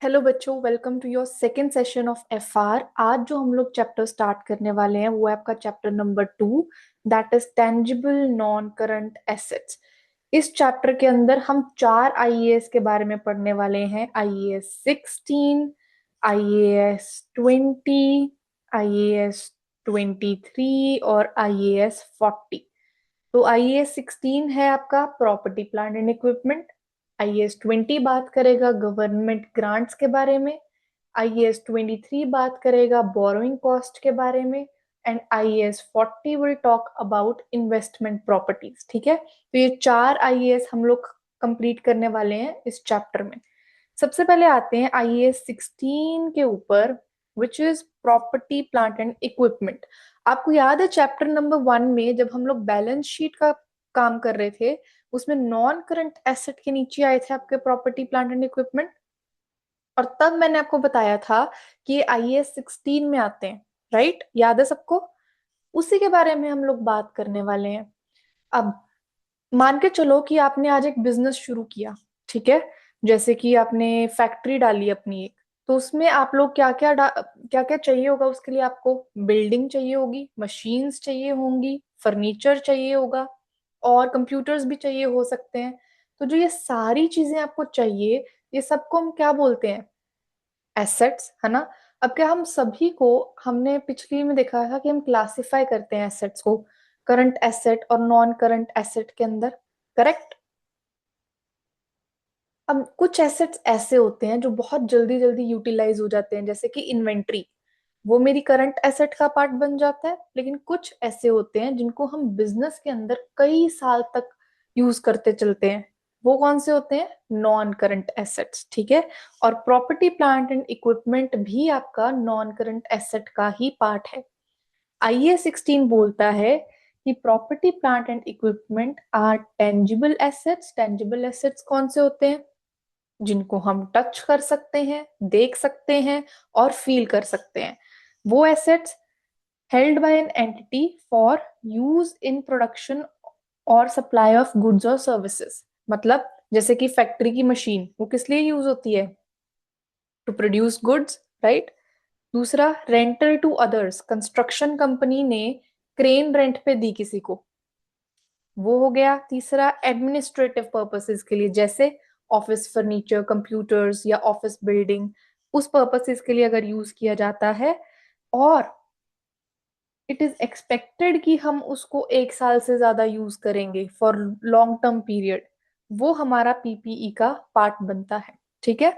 Hello बच्चों, welcome to your second session of FR. आज जो हम लोग चैप्टर स्टार्ट करने वाले हैं वो है आपका chapter number 2, that is tangible non current assets. इस चैप्टर के अंदर हम 4 आईएएस के बारे में पढ़ने वाले हैं। आईएएस 16, आईएएस 20, आईएएस 23 और आईएएस 40। तो आईएएस 16 है आपका property plant and equipment. IAS 20 बात करेगा गवर्नमेंट ग्रांट्स के बारे में। आईएएस 23 बात करेगा बोरोइंग कॉस्ट के बारे में। And IAS 40 will talk about investment properties. ठीक है, तो ये 4 आईएएस हम लोग कंप्लीट करने वाले हैं इस चैप्टर में। सबसे पहले आते हैं आईएएस 16 के ऊपर, which is property plant and equipment. आपको याद है चैप्टर नंबर 1 में जब हम लोग बैलेंस शीट का काम कर रहे थे, उसमें नॉन करंट एसेट के नीचे आए थे आपके प्रॉपर्टी प्लांट एंड इक्विपमेंट। और तब मैंने आपको बताया था कि ये आईएएस 16 में आते हैं, राइट? याद है सबको? उसी के बारे में हम लोग बात करने वाले हैं। अब मान के चलो कि आपने आज एक बिजनेस शुरू किया, ठीक है? जैसे कि आपने फैक्ट्री डाली अपनी एक, तो उसमें आप लोग क्या क्या चाहिए होगा उसके लिए? आपको बिल्डिंग चाहिए होगी, मशीन्स चाहिए होंगी, फर्नीचर चाहिए होगा, और कंप्यूटर्स भी चाहिए हो सकते हैं। तो जो ये सारी चीजें आपको चाहिए, ये सबको हम क्या बोलते हैं? एसेट्स, है ना? अब क्या हम सभी को, हमने पिछली में देखा था कि हम क्लासिफाई करते हैं एसेट्स को करंट एसेट और नॉन करंट एसेट के अंदर, करेक्ट? अब कुछ एसेट्स ऐसे होते हैं जो बहुत जल्दी जल्दी यूटिलाइज हो जाते हैं, जैसे कि इन्वेंट्री, वो मेरी करंट एसेट का पार्ट बन जाता है। लेकिन कुछ ऐसे होते हैं जिनको हम बिजनेस के अंदर कई साल तक यूज करते चलते हैं, वो कौन से होते हैं? नॉन करंट एसेट्स, ठीक है? और प्रॉपर्टी प्लांट एंड इक्विपमेंट भी आपका नॉन करंट एसेट का ही पार्ट है। आईए 16 बोलता है कि property plant and equipment are tangible assets. Tangible assets कौन से होते हैं? जिनको हम टच कर सकते हैं, देख सकते हैं और फील कर सकते हैं। वो assets held by an entity for use in production और सप्लाई ऑफ गुड्स और सर्विसेज। मतलब जैसे कि फैक्ट्री की मशीन, वो किस लिए यूज होती है? To produce goods, right? दूसरा, rental to others, construction company ने क्रेन रेंट पे दी किसी को, वो हो गया। तीसरा, एडमिनिस्ट्रेटिव पर्पसेस के लिए, जैसे ऑफिस फर्नीचर, कंप्यूटर्स या ऑफिस बिल्डिंग, उस पर्पसेस के लिए अगर यूज किया जाता है और इट इज एक्सपेक्टेड कि हम उसको 1 साल से ज्यादा यूज करेंगे फॉर लॉन्ग टर्म पीरियड, वो हमारा पीपीई का पार्ट बनता है। ठीक है?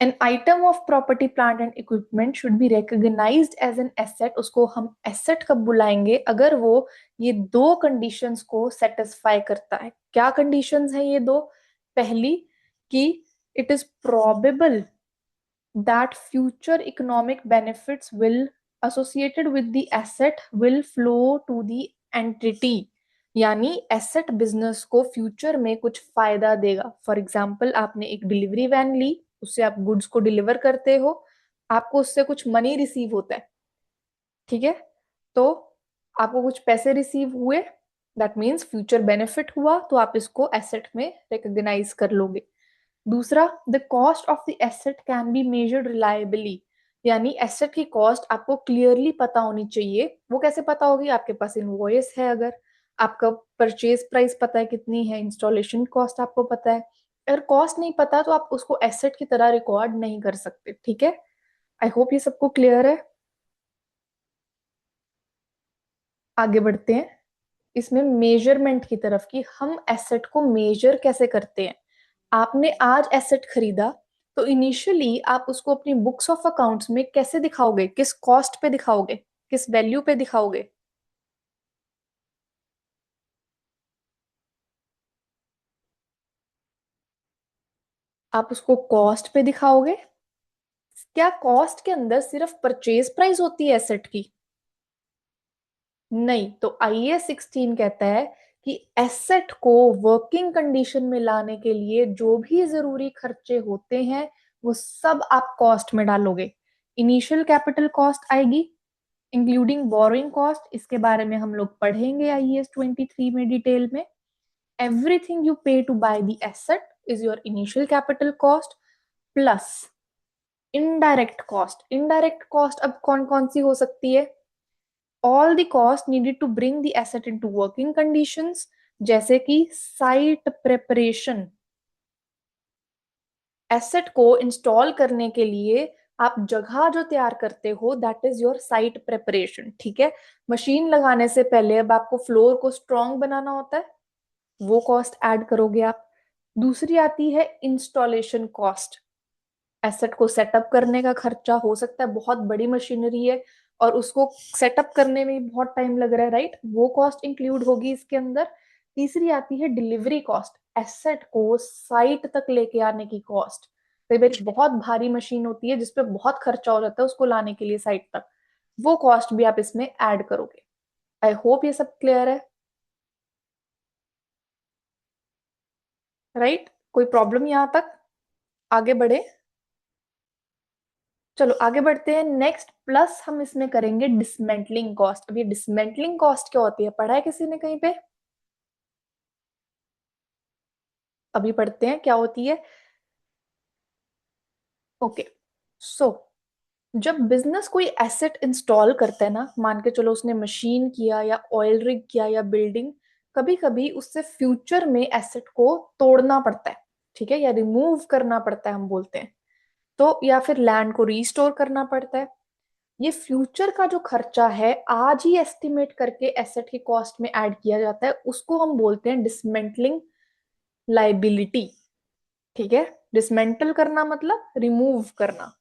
An item of property plant and equipment should be recognized as an asset. उसको हम एसेट कब बुलाएंगे? अगर वो ये दो कंडीशंस को सेटिस्फाई करता है। क्या कंडीशंस हैं ये दो? पहली, कि it is probable that future economic benefits will associated with the asset will flow to the entity। यानी एसेट बिजनेस को फ्यूचर में कुछ फायदा देगा। फॉर एग्जाम्पल, आपने एक डिलीवरी वैन ली, उससे आप गुड्स को डिलीवर करते हो, आपको उससे कुछ मनी रिसीव होता है, ठीक है? तो आपको कुछ पैसे रिसीव हुए, दैट मीन्स फ्यूचर बेनिफिट हुआ, तो आप इसको एसेट में रिकॉग्नाइज कर लोगे। दूसरा, the cost of the asset can be measured reliably. यानी एसेट की कॉस्ट आपको क्लियरली पता होनी चाहिए। वो कैसे पता होगी? आपके पास इनवॉइस है, अगर आपका परचेज प्राइस पता है कितनी है, इंस्टॉलेशन कॉस्ट आपको पता है। अगर कॉस्ट नहीं पता तो आप उसको एसेट की तरह रिकॉर्ड नहीं कर सकते। ठीक है? आई होप ये सबको क्लियर है। आगे बढ़ते हैं इसमें मेजरमेंट की तरफ, कि हम एसेट को मेजर कैसे करते हैं। आपने आज एसेट खरीदा, तो इनिशियली आप उसको अपनी बुक्स ऑफ अकाउंट्स में कैसे दिखाओगे? किस कॉस्ट पे दिखाओगे? किस वैल्यू पे दिखाओगे? आप उसको कॉस्ट पे दिखाओगे। क्या कॉस्ट के अंदर सिर्फ परचेज प्राइस होती है एसेट की? नहीं। तो आईए 16 कहता है कि एसेट को वर्किंग कंडीशन में लाने के लिए जो भी जरूरी खर्चे होते हैं, वो सब आप कॉस्ट में डालोगे। इनिशियल कैपिटल कॉस्ट आएगी, इंक्लूडिंग बोरोइंग कॉस्ट। इसके बारे में हम लोग पढ़ेंगे आईएएस 23 में डिटेल में। Everything you pay to buy the asset is your initial capital cost. Plus indirect cost. Indirect cost अब कौन कौन सी हो सकती है? All the cost needed to bring the asset into working conditions, जैसे कि साइट प्रेपरेशन। एसेट को इंस्टॉल करने के लिए आप जगह जो तैयार करते हो, that is your site preparation. ठीक है, मशीन लगाने से पहले अब आपको फ्लोर को स्ट्रॉन्ग बनाना होता है, वो कॉस्ट ऐड करोगे आप। दूसरी आती है इंस्टॉलेशन कॉस्ट। एसेट को सेटअप करने का खर्चा हो सकता है, बहुत बड़ी मशीनरी है और उसको सेटअप करने में बहुत टाइम लग रहा है, राइट, वो कॉस्ट इंक्लूड होगी इसके अंदर। तीसरी आती है डिलीवरी कॉस्ट, एसेट को साइट तक लेके आने की कॉस्ट। कई बार बहुत भारी मशीन होती है जिसपे बहुत खर्चा हो जाता है उसको लाने के लिए साइट तक, वो कॉस्ट भी आप इसमें ऐड करोगे। आई होप ये सब क्लियर है, राइट? कोई प्रॉब्लम यहाँ तक? आगे बढ़े? चलो आगे बढ़ते हैं। नेक्स्ट प्लस हम इसमें करेंगे डिसमेंटलिंग कॉस्ट। अब ये डिसमेंटलिंग कॉस्ट क्या होती है, पढ़ा है किसी ने कहीं पे? अभी पढ़ते हैं क्या होती है। ओके, सो जब बिजनेस कोई एसेट इंस्टॉल करता है ना, मान के चलो उसने मशीन किया या ऑयल रिग किया या बिल्डिंग, कभी कभी उससे फ्यूचर में एसेट को तोड़ना पड़ता है, ठीक है, या रिमूव करना पड़ता है हम बोलते हैं, तो या फिर लैंड को रीस्टोर करना पड़ता है। ये फ्यूचर का जो खर्चा है आज ही एस्टिमेट करके एसेट की कॉस्ट में ऐड किया जाता है, उसको हम बोलते हैं डिसमेंटलिंग लाइबिलिटी। ठीक है, डिसमेंटल करना मतलब रिमूव करना।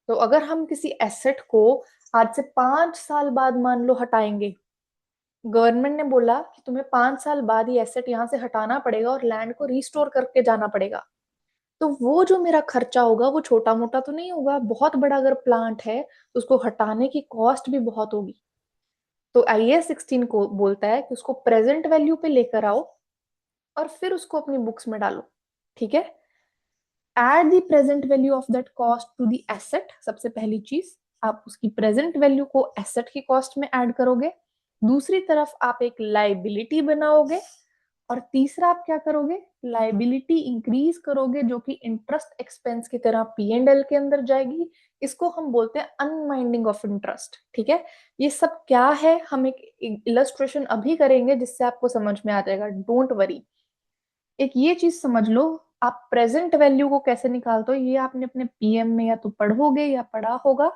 तो अगर हम किसी एसेट को आज से 5 साल बाद मान लो हटाएंगे, गवर्नमेंट ने बोला कि तुम्हें 5 साल बाद ये एसेट यहाँ से हटाना पड़ेगा और लैंड को रिस्टोर करके जाना पड़ेगा, तो वो जो मेरा खर्चा होगा वो छोटा मोटा तो नहीं होगा, बहुत बड़ा अगर प्लांट है तो उसको हटाने की कॉस्ट भी बहुत होगी। तो आईएएस 16 को बोलता है कि उसको प्रेजेंट वैल्यू पे लेकर आओ और फिर उसको अपनी बुक्स में डालो। ठीक है, add the present value of that cost to the asset. सबसे पहली चीज, आप उसकी प्रेजेंट वैल्यू को एसेट की कॉस्ट में ऐड करोगे। दूसरी तरफ आप एक लाइबिलिटी बनाओगे और तीसरा आप क्या करोगे, लाइबिलिटी इंक्रीज करोगे जो कि इंटरेस्ट एक्सपेंस की तरह P&L के अंदर जाएगी। इसको हम बोलते हैं अनवाइंडिंग ऑफ इंटरेस्ट। ठीक है, ये सब क्या है हम एक इलस्ट्रेशन अभी करेंगे जिससे आपको समझ में आ जाएगा, डोंट वरी। एक ये चीज समझ लो, आप प्रेजेंट वैल्यू को कैसे निकालते हो ये आपने अपने पीएम में या तो पढ़ोगे या पढ़ा होगा।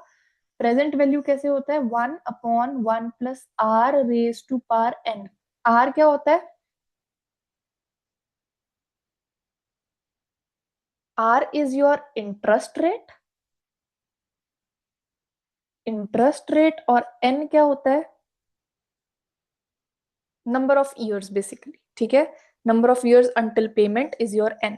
प्रेजेंट वैल्यू कैसे होता है, 1/1 + r⁻⁴ आर क्या होता है, R is your interest rate. Interest rate और एन क्या होता है, नंबर ऑफ ईयर्स बेसिकली। ठीक है, number of years until payment is your N.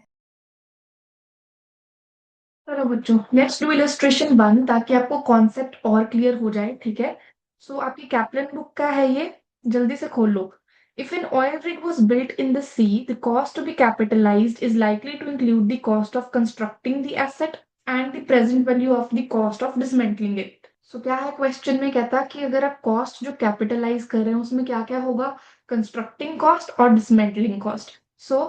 चलो बच्चों, लेट्स डू इलस्ट्रेशन 1 ताकि आपको कॉन्सेप्ट और क्लियर हो जाए। ठीक है, सो आपकी कैप्लन बुक का है ये, जल्दी से खोल लो। If an oil rig was built in the sea, the cost to be capitalized is likely to include the cost of constructing the asset and the present value of the cost of dismantling it. So क्या है question में, कहता कि अगर आप cost जो capitalise कर रहे हैं उसमें क्या क्या होगा, कंस्ट्रक्टिंग कॉस्ट और dismantling cost. So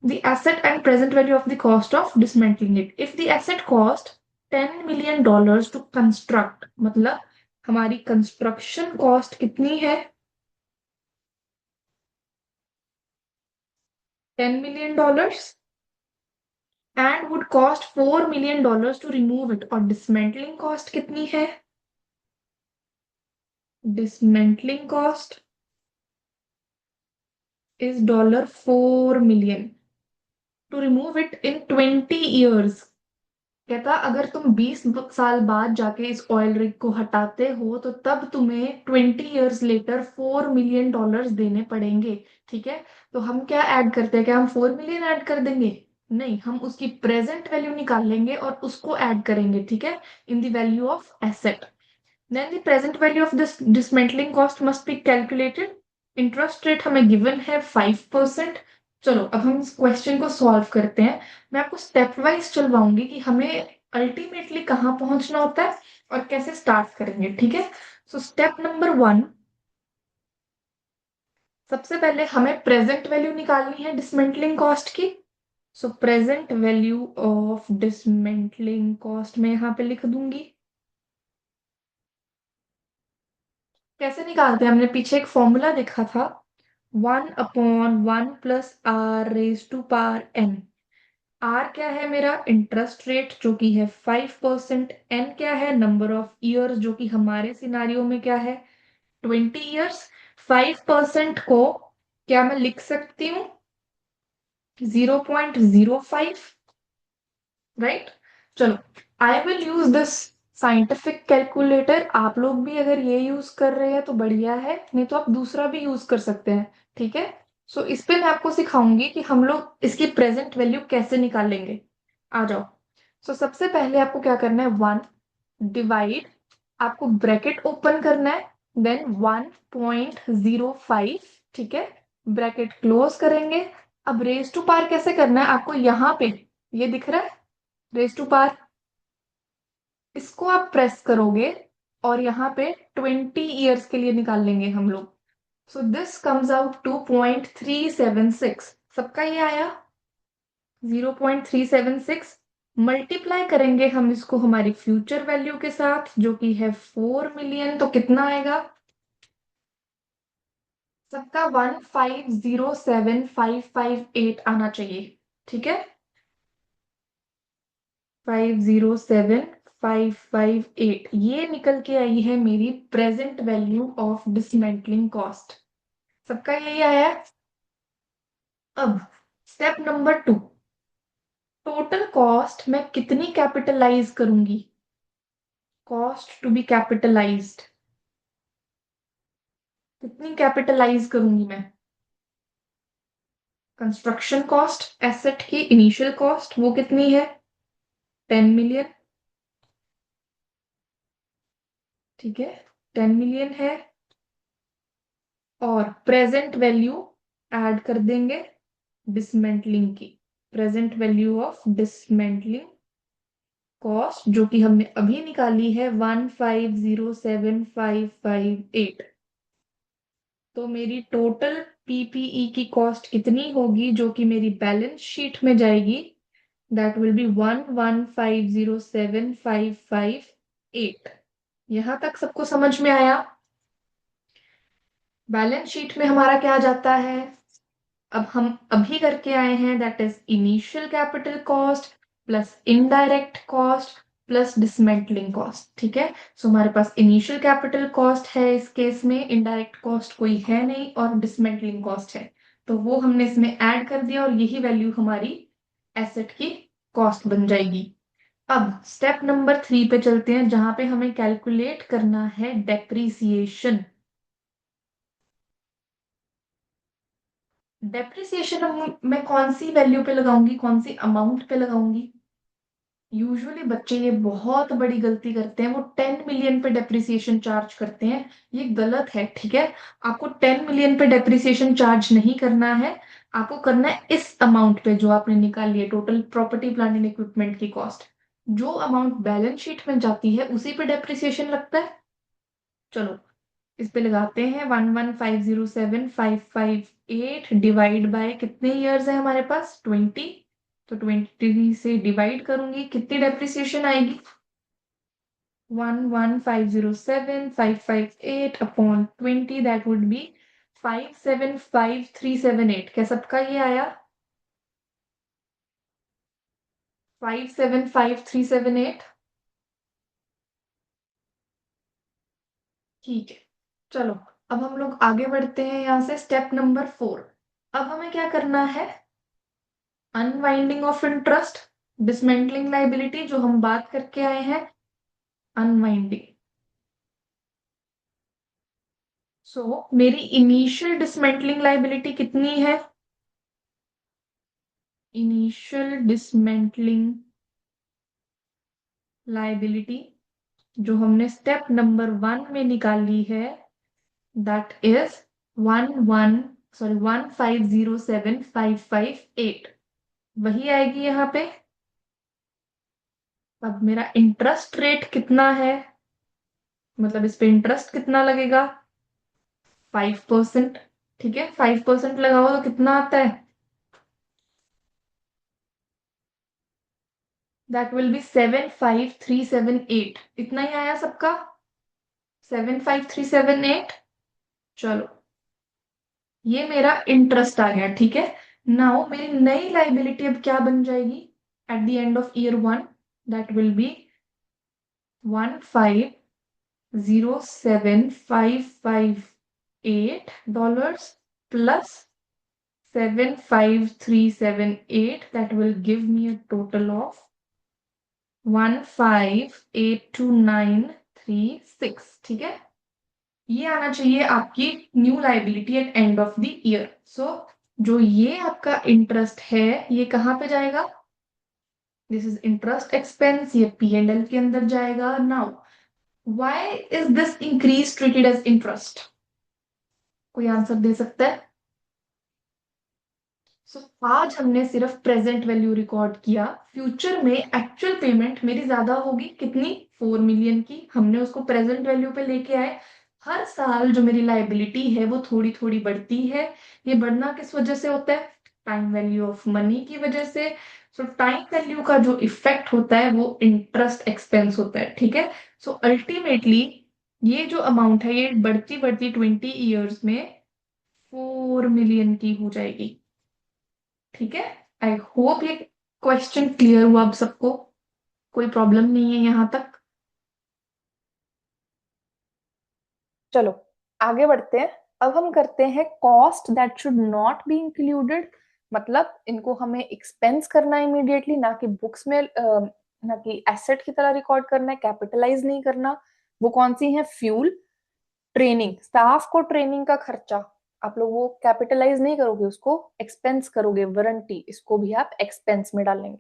the asset and present value of the cost of dismantling it. If the asset cost $10 million to construct, मतलब हमारी कंस्ट्रक्शन कॉस्ट कितनी है, $10 million, and would cost $4 million to remove it, और dismantling cost कितनी है, dismantling cost is $4 million to remove it in 20 years. कहता अगर तुम 20 साल बाद जाके इस ऑयल रिग को हटाते हो तो तब तुम्हें 20 years लेटर $4 million देने पड़ेंगे। ठीक है, तो हम क्या ऐड करते हैं, क्या हम 4 million ऐड कर देंगे, नहीं, हम उसकी प्रेजेंट वैल्यू निकाल लेंगे और उसको ऐड करेंगे। ठीक है, in the value of asset. Then the present value of this dismantling cost must be calculated. Interest rate हमें गिवन है 5%। चलो अब हम इस क्वेश्चन को सॉल्व करते हैं। मैं आपको स्टेप वाइज चलवाऊंगी कि हमें अल्टीमेटली कहाँ पहुंचना होता है और कैसे स्टार्ट करेंगे। ठीक है, सो स्टेप नंबर 1, सबसे पहले हमें प्रेजेंट वैल्यू निकालनी है डिसमेंटलिंग कॉस्ट की। सो present value of dismantling cost मैं यहाँ पे लिख दूंगी। कैसे निकालते हैं, हमने पीछे एक फॉर्मूला देखा था, 1/1 + r⁻⁴ आर क्या है मेरा इंटरेस्ट रेट जो कि है 5%, एन क्या है नंबर ऑफ ईयर्स जो कि हमारे सिनारियो में क्या है 20 ईयर्स। 5% को क्या मैं लिख सकती हूँ 0.05, राइट। चलो, I will use this scientific calculator. आप लोग भी अगर ये यूज कर रहे हैं तो बढ़िया है, नहीं तो आप दूसरा भी यूज कर सकते हैं, ठीक है। सो इस पे मैं आपको सिखाऊंगी कि हम लोग इसकी प्रेजेंट वैल्यू कैसे निकालेंगे। आ जाओ। सो सबसे पहले आपको क्या करना है, 1 आपको ब्रैकेट ओपन करना है, देन 1.05, ठीक है, ब्रैकेट क्लोज करेंगे। अब रेज टू पार कैसे करना है आपको, यहाँ पे ये दिख रहा है रेज टू पार, इसको आप प्रेस करोगे और यहाँ पे 20 ईयर्स के लिए निकाल लेंगे हम लोग। सो दिस कम्स आउट 2.376, सबका ये आया 0.376। मल्टीप्लाई करेंगे हम इसको हमारी फ्यूचर वैल्यू के साथ जो कि है 4 मिलियन, तो कितना आएगा सबका 1507558 आना चाहिए, ठीक है। 507558 ये निकल के आई है मेरी present value of dismantling cost, सबका यही आया है। अब स्टेप नंबर 2, टोटल कॉस्ट मैं कितनी कैपिटलाइज करूंगी, कॉस्ट टू बी कैपिटलाइज्ड कितनी कैपिटलाइज करूंगी मैं। कंस्ट्रक्शन कॉस्ट एसेट की इनिशियल कॉस्ट वो कितनी है 10 मिलियन, ठीक है 10 मिलियन है। और प्रेजेंट वैल्यू ऐड कर देंगे डिसमेंटलिंग की, present value of dismantling cost जो कि हमने अभी निकाली है 1507558। तो मेरी टोटल पीपीई की कॉस्ट कितनी होगी जो कि मेरी बैलेंस शीट में जाएगी, दैट विल बी 11507,558। यहां तक सबको समझ में आया। बैलेंस शीट में हमारा क्या जाता है, अब हम अभी करके आए हैं, that is initial capital cost plus indirect cost plus dismantling cost, ठीक है। सो हमारे पास इनिशियल कैपिटल कॉस्ट है इस केस में, इनडायरेक्ट कॉस्ट कोई है नहीं और डिसमेंटलिंग कॉस्ट है, तो वो हमने इसमें ऐड कर दिया और यही वैल्यू हमारी एसेट की कॉस्ट बन जाएगी। अब स्टेप नंबर 3 पे चलते हैं जहां पे हमें कैलकुलेट करना है डेप्रिसिएशन। डेप्रिसिएशन मैं कौन सी वैल्यू पे लगाऊंगी, कौन सी अमाउंट पे लगाऊंगी। यूजुअली बच्चे ये बहुत बड़ी गलती करते हैं, वो 10 मिलियन पे डेप्रिसिएशन चार्ज करते हैं। ये गलत है, ठीक है। आपको 10 मिलियन पे डेप्रिसिएशन चार्ज नहीं करना है, आपको करना है इस अमाउंट पे जो आपने निकाली है total property plant and equipment की कॉस्ट। जो अमाउंट बैलेंस शीट में जाती है उसी पे डेप्रिसिएशन लगता है। चलो इस पे लगाते हैं 11507,558 डिवाइड बाय कितने इयर्स है हमारे पास 20, तो 20 से डिवाइड करूंगी कितनी डेप्रिसिएशन आएगी 11507,558 अपॉन 20, दैट वुड बी 575378। क्या सबका ये आया 575378, ठीक है। चलो अब हम लोग आगे बढ़ते हैं यहाँ से स्टेप नंबर 4। अब हमें क्या करना है, unwinding of interest, dismantling liability जो हम बात करके आए हैं, अनवाइंडिंग। सो मेरी इनिशियल डिसमेंटलिंग लाइबिलिटी कितनी है, इनिशियल डिसमेंटलिंग लाइबिलिटी जो हमने स्टेप नंबर 1 में निकाली है, दैट इज 1507558, वही आएगी यहाँ पे। अब मेरा इंटरेस्ट रेट कितना है, मतलब इस पे इंटरेस्ट कितना लगेगा 5%, ठीक है 5% लगाओ तो कितना आता है दैट विल बी 75378। इतना ही आया सबका, 75378। चलो, ये मेरा इंटरेस्ट आ गया, ठीक है। नाउ मेरी नई लाइबिलिटी अब क्या बन जाएगी eight the end of year 1? That will B 1507,558 dollars plus 75378, that will give me a total of 1582,936। ठीक है, ये आना चाहिए आपकी new liability at end of the year. So जो ये आपका इंटरेस्ट है ये कहाँ पे जाएगा? दिस इज इंटरेस्ट एक्सपेंस, ये P&L के अंदर जाएगा। Now why is this increase treated as interest? कोई आंसर दे सकता है? आज हमने सिर्फ प्रेजेंट वैल्यू रिकॉर्ड किया। फ्यूचर में एक्चुअल पेमेंट मेरी ज्यादा होगी, कितनी? 4 मिलियन की। हमने उसको प्रेजेंट वैल्यू पे लेके आए। हर साल जो मेरी लाइबिलिटी है वो थोड़ी थोड़ी बढ़ती है। ये बढ़ना किस वजह से होता है? टाइम वैल्यू ऑफ मनी की वजह से। सो टाइम वैल्यू का जो इफेक्ट होता है वो इंटरेस्ट एक्सपेंस होता है, ठीक है। सो अल्टीमेटली ये जो अमाउंट है ये बढ़ती बढ़ती 20 ईयर्स में 4 मिलियन की हो जाएगी, ठीक है। आई होप ये क्वेश्चन क्लियर हुआ अब सबको, कोई प्रॉब्लम नहीं है यहाँ तक। चलो आगे बढ़ते हैं। अब हम करते हैं cost that should not be included. मतलब इनको हमें एक्सपेंस करना है इमीडिएटली, ना कि बुक्स में ना कि एसेट की तरह रिकॉर्ड करना है, कैपिटलाइज नहीं करना। वो कौन सी है? फ्यूल, ट्रेनिंग, स्टाफ को ट्रेनिंग का खर्चा आप लोग वो कैपिटलाइज नहीं करोगे, उसको एक्सपेंस करोगे। वारंटी, इसको भी आप एक्सपेंस में डालेंगे।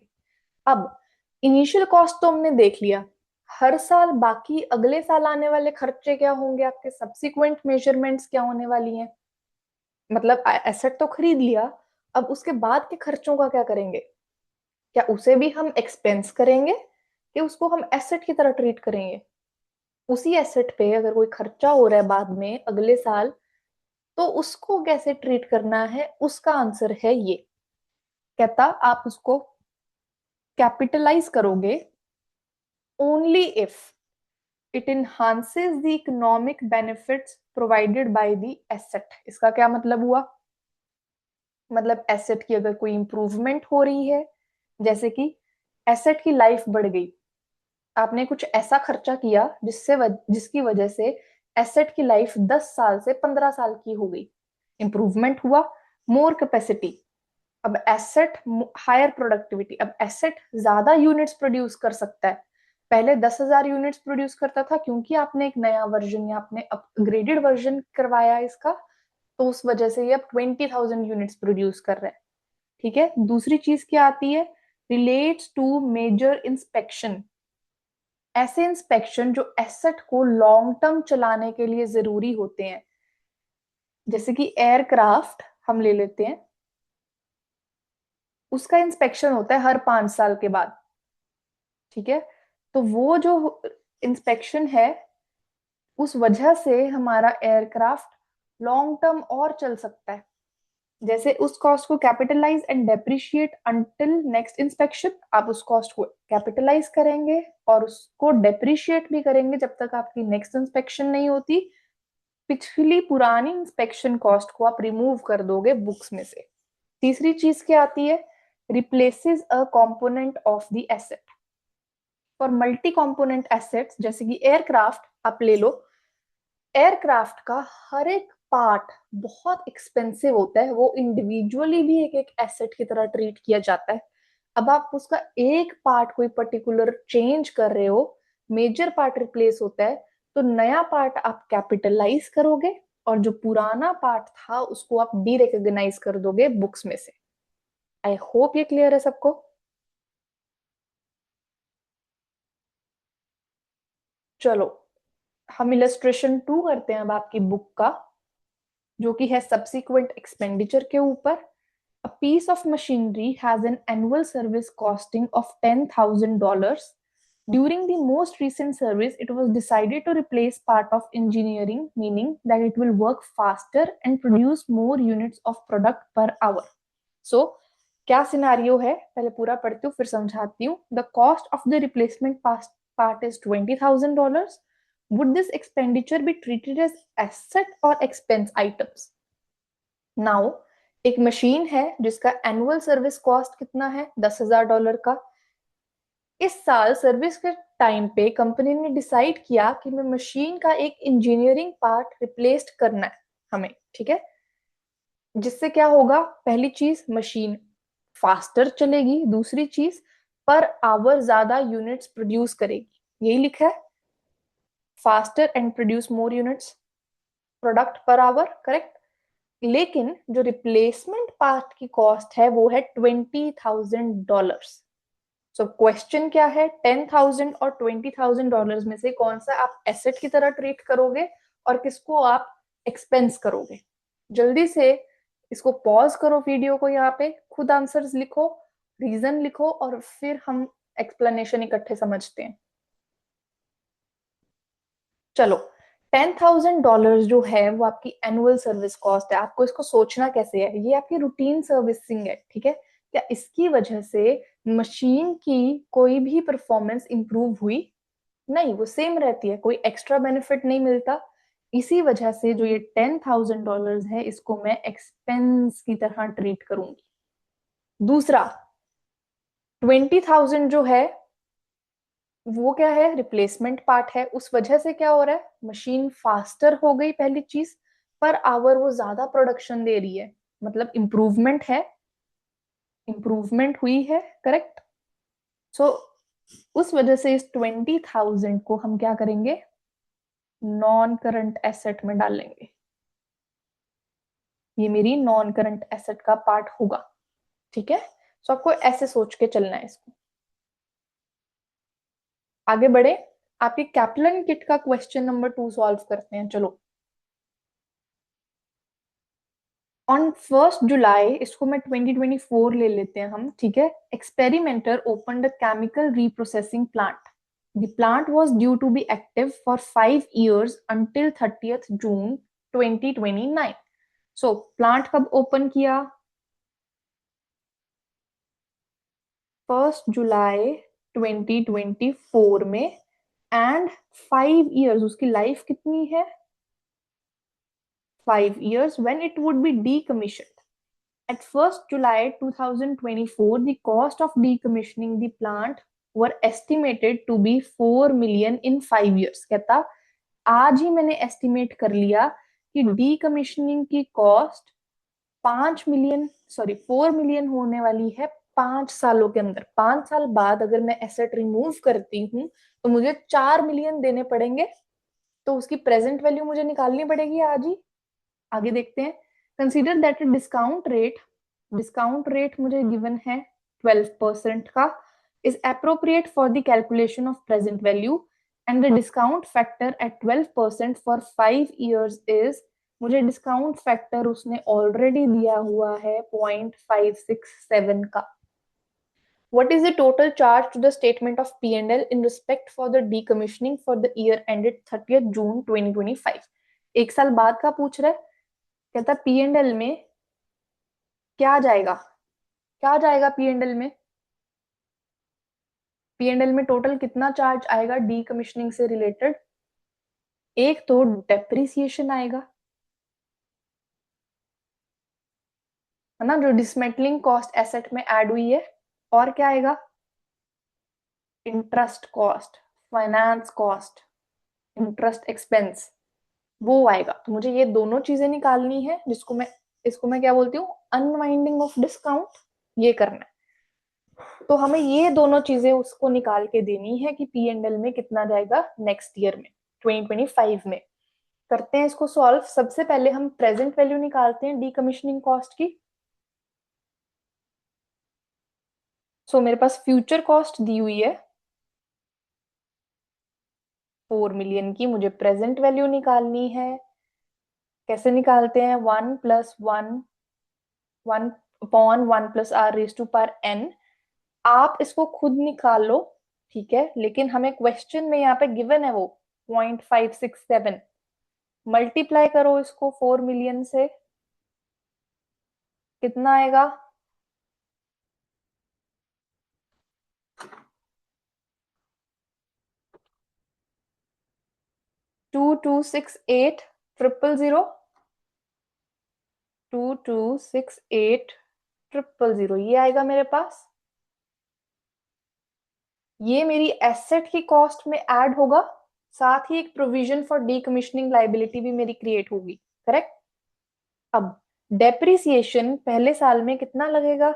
अब इनिशियल कॉस्ट तो हमने देख लिया। हर साल बाकी अगले साल आने वाले खर्चे क्या होंगे आपके? सब्सिक्वेंट मेजरमेंट्स क्या होने वाली हैं? मतलब एसेट तो खरीद लिया, अब उसके बाद के खर्चों का क्या करेंगे? क्या उसे भी हम एक्सपेंस करेंगे कि उसको हम एसेट की तरह ट्रीट करेंगे? उसी एसेट पे अगर कोई खर्चा हो रहा है बाद में अगले साल, तो उसको कैसे ट्रीट करना है? उसका आंसर है ये। कहता आप उसको कैपिटलाइज करोगे only if it enhances the economic benefits provided by the asset। इसका क्या मतलब हुआ? मतलब एसेट की अगर कोई इंप्रूवमेंट हो रही है, जैसे कि एसेट की लाइफ बढ़ गई, आपने कुछ ऐसा खर्चा किया जिसकी वजह से एसेट की लाइफ 10 साल से 15 साल की हो गई, इंप्रूवमेंट हुआ। मोर कैपेसिटी, अब एसेट हायर प्रोडक्टिविटी, अब एसेट ज्यादा यूनिट्स प्रोड्यूस कर सकता है। पहले 10,000 यूनिट्स प्रोड्यूस करता था, क्योंकि आपने एक नया वर्जन या आपने अपग्रेडेड वर्जन करवाया इसका, तो उस वजह से ये अब 20,000 यूनिट्स प्रोड्यूस कर रहा है, ठीक है। दूसरी चीज क्या आती है? Relates to major inspection. ऐसे इंस्पेक्शन जो एसेट को लॉन्ग टर्म चलाने के लिए जरूरी होते हैं, जैसे कि एयरक्राफ्ट हम ले लेते हैं, उसका इंस्पेक्शन होता है हर 5 साल के बाद, ठीक है। तो वो जो इंस्पेक्शन है, उस वजह से हमारा एयरक्राफ्ट लॉन्ग टर्म और चल सकता है। जैसे उस कॉस्ट को capitalize and depreciate until next inspection, आप उस कॉस्ट को कैपिटलाइज करेंगे और उसको डेप्रिशिएट भी करेंगे जब तक आपकी नेक्स्ट इंस्पेक्शन नहीं होती। पिछली पुरानी इंस्पेक्शन कॉस्ट को आप रिमूव कर दोगे बुक्स में से। तीसरी चीज क्या आती है? Replaces a component of the asset. For multi component assets जैसे कि एयरक्राफ्ट आप ले लो, एयरक्राफ्ट का हर एक पार्ट बहुत एक्सपेंसिव होता है, वो इंडिविजुअली भी एक एक एसेट की तरह ट्रीट किया जाता है। अब आप उसका एक पार्ट कोई पर्टिकुलर चेंज कर रहे हो, मेजर पार्ट रिप्लेस होता है, तो नया पार्ट आप कैपिटलाइज करोगे और जो पुराना पार्ट था उसको आप डी रिकॉग्नाइज कर दोगे बुक्स में से। आई होप ये क्लियर है सबको। चलो हम इलस्ट्रेशन 2 करते हैं अब आपकी बुक का, जो कि है सब्सिक्वेंट एक्सपेंडिचर के ऊपर। A piece of machinery has an annual service costing of $10,000. During the most recent service, it was decided to replace part of engineering, meaning that it will work faster and produce more units of product per hour. So, क्या scenario है, पहले पूरा पढ़ती हूँ फिर समझाती हूँ. The cost of the replacement part is $20,000. Would this expenditure be treated as asset or expense items? Now एक मशीन है जिसका एनुअल सर्विस कॉस्ट कितना है, $10,000 का. इस साल सर्विस के टाइम पे कंपनी ने डिसाइड किया कि मैं मशीन का एक इंजीनियरिंग पार्ट रिप्लेस करना है हमें, ठीक है. जिससे क्या होगा, पहली चीज मशीन फास्टर चलेगी, दूसरी चीज पर आवर ज्यादा यूनिट्स प्रोड्यूस करेगी. यही लिखा है, faster and produce more units product per hour, correct. लेकिन जो रिप्लेसमेंट पार्ट की कॉस्ट है वो है $20,000. सो क्वेश्चन क्या है, 10,000 और $20,000 में से कौन सा आप एसेट की तरह ट्रीट करोगे और किसको आप एक्सपेंस करोगे? जल्दी से इसको पॉज करो वीडियो को, यहाँ पे खुद आंसर्स लिखो, रीजन लिखो और फिर हम एक्सप्लेनेशन इकट्ठे समझते हैं. चलो, $10,000 जो है वो आपकी एनुअल सर्विस कॉस्ट है. आपको इसको सोचना कैसे है, ये आपकी रूटीन सर्विसिंग है, ठीक है. क्या इसकी वजह से मशीन की कोई भी परफॉर्मेंस इंप्रूव हुई? नहीं, वो सेम रहती है, कोई एक्स्ट्रा बेनिफिट नहीं मिलता. इसी वजह से जो ये $10,000 है इसको मैं एक्सपेंस की तरह ट्रीट करूंगी. दूसरा, 20,000 जो है वो क्या है, रिप्लेसमेंट पार्ट है. उस वजह से क्या हो रहा है, मशीन फास्टर हो गई पहली चीज, पर आवर वो ज्यादा प्रोडक्शन दे रही है, मतलब इम्प्रूवमेंट है, इम्प्रूवमेंट हुई है, करेक्ट. सो उस वजह से इस 20,000 को हम क्या करेंगे, नॉन करंट एसेट में डालेंगे. ये मेरी नॉन करंट एसेट का पार्ट होगा, ठीक है. सो आपको ऐसे सोच के चलना है इसको. आगे बढ़े, आप ये कैप्लन किट का क्वेश्चन नंबर 2 सॉल्व करते हैं. चलो, ऑन 1 जुलाई, इसको मैं 2024 ले लेते हैं हम, ठीक है. Experimenter open the chemical reprocessing plant. The plant was due to be active for 5 years until 30th June 2029. So plant कब ओपन किया, 1 जुलाई 2024 में. एंड 5 years, उसकी लाइफ कितनी है, 5 years, when it would be decommissioned. At 1st July 2024, the cost of decommissioning the plant were estimated to be 4 million in 5 years. कहता आज ही मैंने estimate कर लिया कि डीकमिशनिंग की कॉस्ट 5 मिलियन, सॉरी 4 मिलियन होने वाली है 5 सालों के अंदर. 5 साल बाद अगर मैं एसेट रिमूव करती हूँ तो मुझे 4 मिलियन देने पड़ेंगे. तो उसकी प्रेजेंट वैल्यू मुझे निकालनी पड़ेगी आज ही. आगे देखते हैं. कंसीडर दैट डिस्काउंट रेट मुझे गिवन है 12% का, is appropriate for the calculation of present value. And the discount factor at 12% for 5 years is, मुझे डिस्काउंट फैक्टर उसने ऑलरेडी दिया हुआ है 0.567 का. What is the total charge to the statement of P&L in respect for the decommissioning for the year ended 30th June 2025? एक साल बाद का पूछ रहा है. कहता P&L में क्या जाएगा, क्या जाएगा P&L में, P&L में टोटल कितना चार्ज आएगा डीकमिशनिंग से रिलेटेड. एक तो डेप्रिसिएशन आएगा, है ना, जो डिसमेंटलिंग कॉस्ट एसेट में ऐड हुई है. और क्या आएगा, interest cost, finance cost, interest expense, वो आएगा. तो मुझे ये दोनों चीजें निकालनी है, जिसको मैं, इसको मैं क्या बोलती हूँ, अनवाइंडिंग ऑफ डिस्काउंट. ये करना है. तो हमें ये दोनों चीजें उसको निकाल के देनी है कि P&L में कितना जाएगा नेक्स्ट ईयर में, 2025 में. करते हैं इसको सॉल्व. सबसे पहले हम प्रेजेंट वैल्यू निकालते हैं डीकमिशनिंग कॉस्ट की. सो मेरे पास फ्यूचर कॉस्ट दी हुई है 4 मिलियन की, मुझे प्रेजेंट वैल्यू निकालनी है. कैसे निकालते हैं, 1+1 1/1 + r⁻n. आप इसको खुद निकाल लो, ठीक है. लेकिन हमें क्वेश्चन में यहाँ पे गिवन है वो 0.567. मल्टीप्लाई करो इसको 4 मिलियन से, कितना आएगा, 2268,000, 2268,000 ये आएगा मेरे पास। ये मेरी एसेट की कॉस्ट में ऐड होगा, साथ ही एक प्रोविजन फॉर डीकमीशनिंग लाइबिलिटी भी मेरी क्रिएट होगी, करेक्ट। अब डेप्रिसिएशन पहले साल में कितना लगेगा?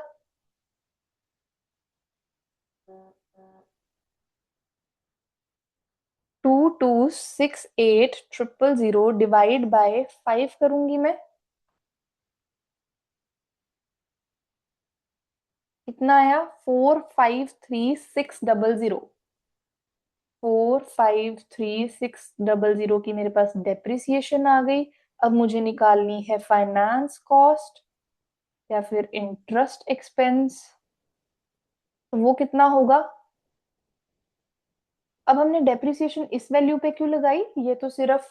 2268,000 डिवाइड बाय 5 करूंगी मैं, कितना आया? 453,600, 453,600 की मेरे पास डेप्रिसिएशन आ गई। अब मुझे निकालनी है फाइनेंस कॉस्ट या फिर इंटरेस्ट एक्सपेंस, तो वो कितना होगा? अब हमने डेप्रिसिएशन इस वैल्यू पे क्यों लगाई? ये तो सिर्फ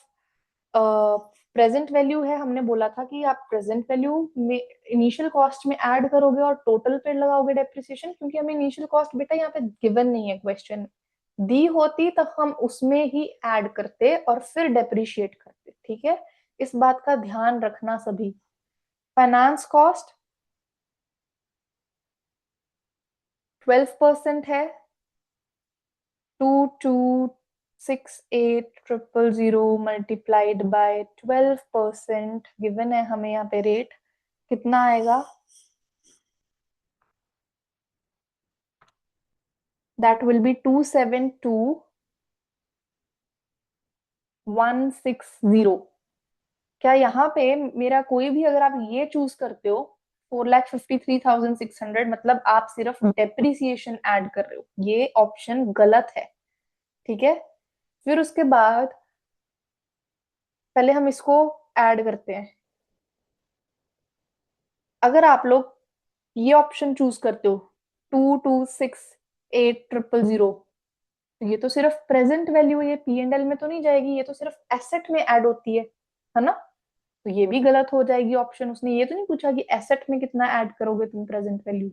प्रेजेंट वैल्यू है। हमने बोला था कि आप प्रेजेंट वैल्यू में इनिशियल कॉस्ट में ऐड करोगे और टोटल पे लगाओगे डेप्रिसिएशन, क्योंकि हमें इनिशियल कॉस्ट बेटा यहाँ पे गिवन नहीं है, क्वेश्चन दी होती तब हम उसमें ही ऐड करते और फिर डेप्रिशिएट करते, ठीक है। इस बात का ध्यान रखना सभी। फाइनेंस कॉस्ट 12% है, 2268,000 मल्टीप्लाइड बाय 12%, गिवन है हमें यहाँ पे रेट, कितना आएगा? That will B 272,160। क्या यहाँ पे मेरा कोई भी, अगर आप ये चूज करते हो 4,53,600, मतलब आप सिर्फ डेप्रिसिएशन ऐड कर रहे हो, ये ऑप्शन गलत है, ठीक है। फिर उसके बाद पहले हम इसको ऐड करते हैं। अगर आप लोग ये ऑप्शन चूज करते हो 2268,000, तो ये तो सिर्फ प्रेजेंट वैल्यू है, ये पी एंड एल में तो नहीं जाएगी, ये तो सिर्फ एसेट में ऐड होती है ना। तो ये भी गलत हो जाएगी ऑप्शन। उसने ये तो नहीं पूछा कि एसेट में कितना ऐड करोगे तुम प्रेजेंट वैल्यू।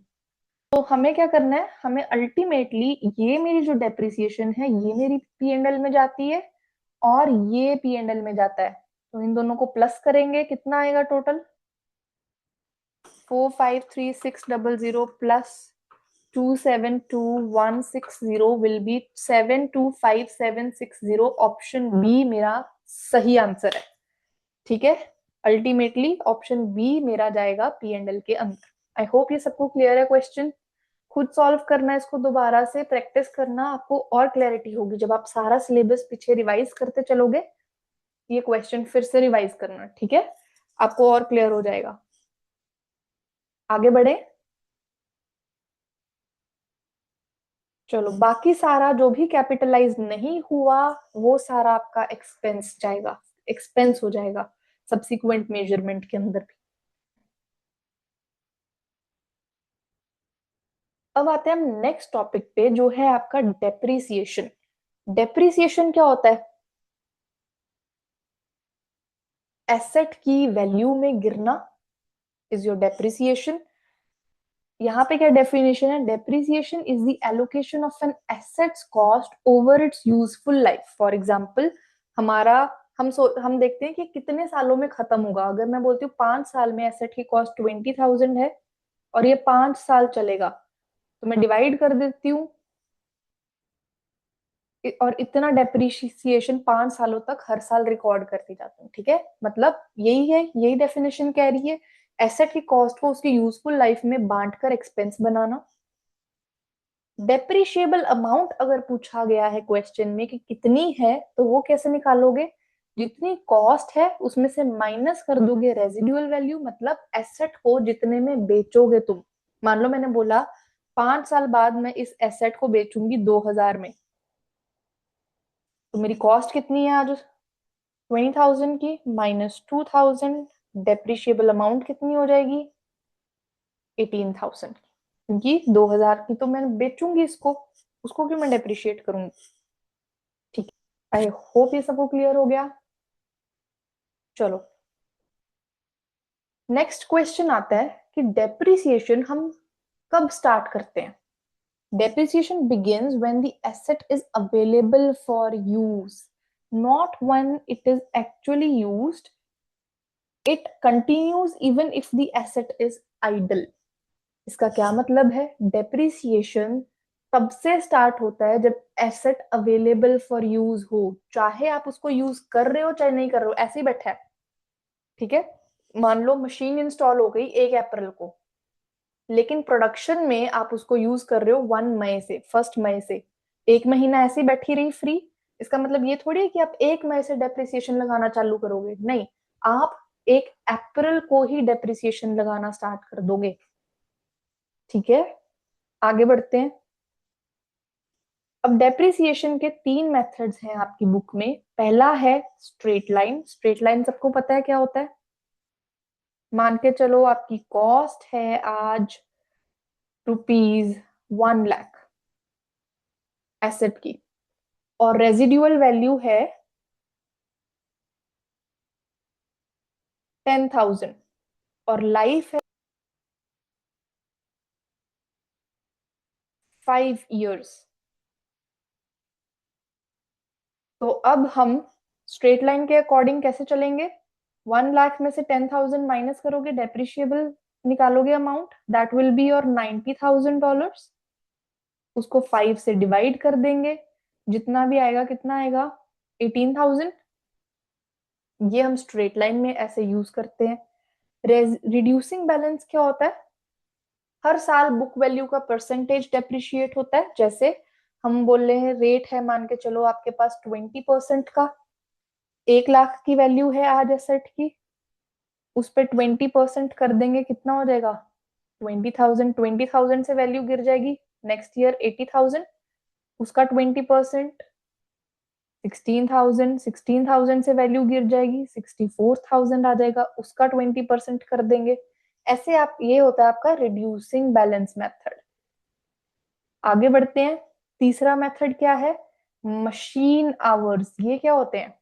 तो हमें क्या करना है, हमें अल्टीमेटली ये मेरी जो डेप्रिसिएशन है ये मेरी पी एंड एल में जाती है और ये पी एंड एल में जाता है, तो इन दोनों को प्लस करेंगे, कितना आएगा total? 453,600 plus 272,160 will be 725760। Option B मेरा सही आंसर है, ठीक है। अल्टीमेटली ऑप्शन बी मेरा जाएगा पी एंड एल के अंदर। आई होप ये सबको क्लियर है क्वेश्चन। खुद सॉल्व करना है इसको, दोबारा से प्रैक्टिस करना, आपको और क्लैरिटी होगी जब आप सारा सिलेबस पीछे रिवाइज करते चलोगे। ये क्वेश्चन फिर से रिवाइज करना, ठीक है, आपको और क्लियर हो जाएगा। आगे बढ़े, चलो बाकी सारा जो भी कैपिटलाइज नहीं हुआ वो सारा आपका एक्सपेंस जाएगा, एक्सपेंस हो जाएगा सब्सिक्वेंट मेजरमेंट के अंदर भी। अब आते हैं हम नेक्स्ट टॉपिक पे, जो है आपका डेप्रिसिएशन। डेप्रिसिएशन क्या होता है? एसेट की वैल्यू में गिरना इज योर डेप्रिसिएशन। यहाँ पे क्या डेफिनेशन है? Depreciation is the allocation of an asset's cost over its useful life. For example, हमारा हम देखते हैं कि कितने सालों में खत्म होगा। अगर मैं बोलती हूँ 5 साल में एसेट की कॉस्ट 20,000 है और ये 5 साल चलेगा, तो मैं डिवाइड कर देती हूँ और इतना डेप्रिसिएशन 5 सालों तक हर साल रिकॉर्ड करती जाती हूँ, ठीक है। मतलब यही है, यही डेफिनेशन कह रही है, एसेट की कॉस्ट को उसकी यूजफुल लाइफ में बांटकर एक्सपेंस बनाना। डेप्रिशिएबल अमाउंट अगर पूछा गया है क्वेश्चन में कि कितनी है, तो वो कैसे निकालोगे? जितनी कॉस्ट है उसमें से माइनस कर दोगे रेजिडुअल वैल्यू, मतलब एसेट को जितने में बेचोगे तुम। मान लो मैंने बोला 5 साल बाद मैं इस एसेट को बेचूंगी 2,000 में, तो मेरी कॉस्ट कितनी है आज? 20,000 की, माइनस 2,000, डेप्रिशिएबल अमाउंट कितनी हो जाएगी? 18,000 की, क्योंकि 2,000 की तो मैं बेचूंगी इसको, उसको क्यों मैं डेप्रिशिएट करूंगी, ठीक है। आई होप ये सबको क्लियर हो गया। चलो नेक्स्ट क्वेश्चन आता है कि डेप्रिसिएशन हम कब स्टार्ट करते हैं? Depreciation begins when the asset is available for use. not when it is actually used. It continues even if the asset is idle. इसका क्या मतलब है? डेप्रिसिएशन तब से स्टार्ट होता है जब एसेट अवेलेबल फॉर यूज हो, चाहे आप उसको यूज कर रहे हो चाहे नहीं कर रहे हो, ऐसे ही बैठा है। ठीक है, मान लो मशीन इंस्टॉल हो गई 1 अप्रैल को, लेकिन प्रोडक्शन में आप उसको यूज कर रहे हो 1 मई से, 1 मई से, 1 महीना ऐसे ही बैठी रही फ्री। इसका मतलब ये थोड़ी है कि आप 1 मई से डेप्रिसिएशन लगाना चालू करोगे, नहीं, आप 1 अप्रैल को ही डेप्रिसिएशन लगाना स्टार्ट कर दोगे। ठीक है, आगे बढ़ते हैं। अब डेप्रिसिएशन के 3 मेथड्स हैं आपकी बुक में। पहला है स्ट्रेट लाइन। स्ट्रेट लाइन सबको पता है क्या होता है? मान के चलो आपकी कॉस्ट है आज ₹1 लाख एसेट की, और रेजिडुअल वैल्यू है 10,000, और लाइफ है 5 years। तो अब हम स्ट्रेट लाइन के अकॉर्डिंग कैसे चलेंगे? 1 लाख में से 10,000 माइनस करोगे, डेप्रिशिएबल निकालोगे amount, that will be your $90,000। उसको 5 से डिवाइड कर देंगे, जितना भी आएगा, कितना आएगा? 18,000। ये हम स्ट्रेट लाइन में ऐसे यूज करते हैं। रिड्यूसिंग बैलेंस क्या होता है? हर साल बुक वैल्यू का परसेंटेज डेप्रिशिएट होता है। जैसे हम बोल रहे हैं रेट है, मान के चलो आपके पास 20% का, 1 लाख की वैल्यू है आज एसेट की, उस पर 20% कर देंगे, कितना हो जाएगा? 20,000। 20,000 से वैल्यू गिर जाएगी नेक्स्ट ईयर 80,000, उसका 20% 16,000। 16,000 से वैल्यू गिर जाएगी 64,000 आ जाएगा, उसका 20% कर देंगे। ऐसे आप, ये होता है आपका रिड्यूसिंग बैलेंस मेथड। आगे बढ़ते हैं। तीसरा मेथड क्या है? Machine hours. ये क्या होते हैं?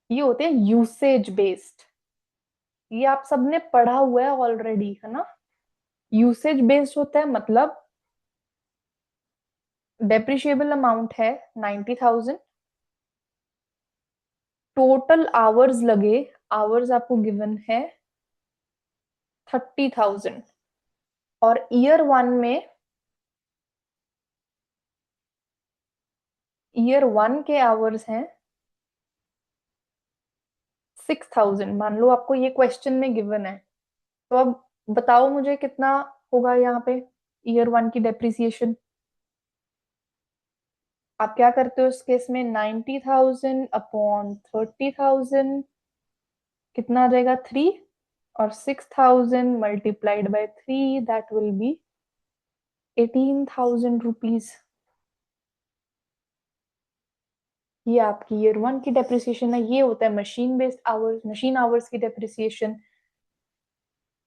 ये होते हैं यूसेज बेस्ड। ये आप सबने पढ़ा हुआ है ऑलरेडी, है ना? यूसेज बेस्ड होता है, मतलब डेप्रिशिएबल अमाउंट है 90,000, टोटल आवर्स लगे, आवर्स आपको गिवन है 30,000, और ईयर 1 के आवर्स हैं 6,000। मान लो आपको ये क्वेश्चन में गिवन है, तो अब बताओ मुझे कितना होगा यहाँ पे ईयर 1 की डेप्रिसिएशन। आप क्या करते हो इस केस में? 90,000 अपॉन 30,000, कितना आ जाएगा? 3, और 6,000 multiplied by 3, that will B 18,000 rupees. ये आपकी ईयर 1 की डेप्रिसिएशन है। ये होता है machine based hours, machine hours की डेप्रिसिएशन।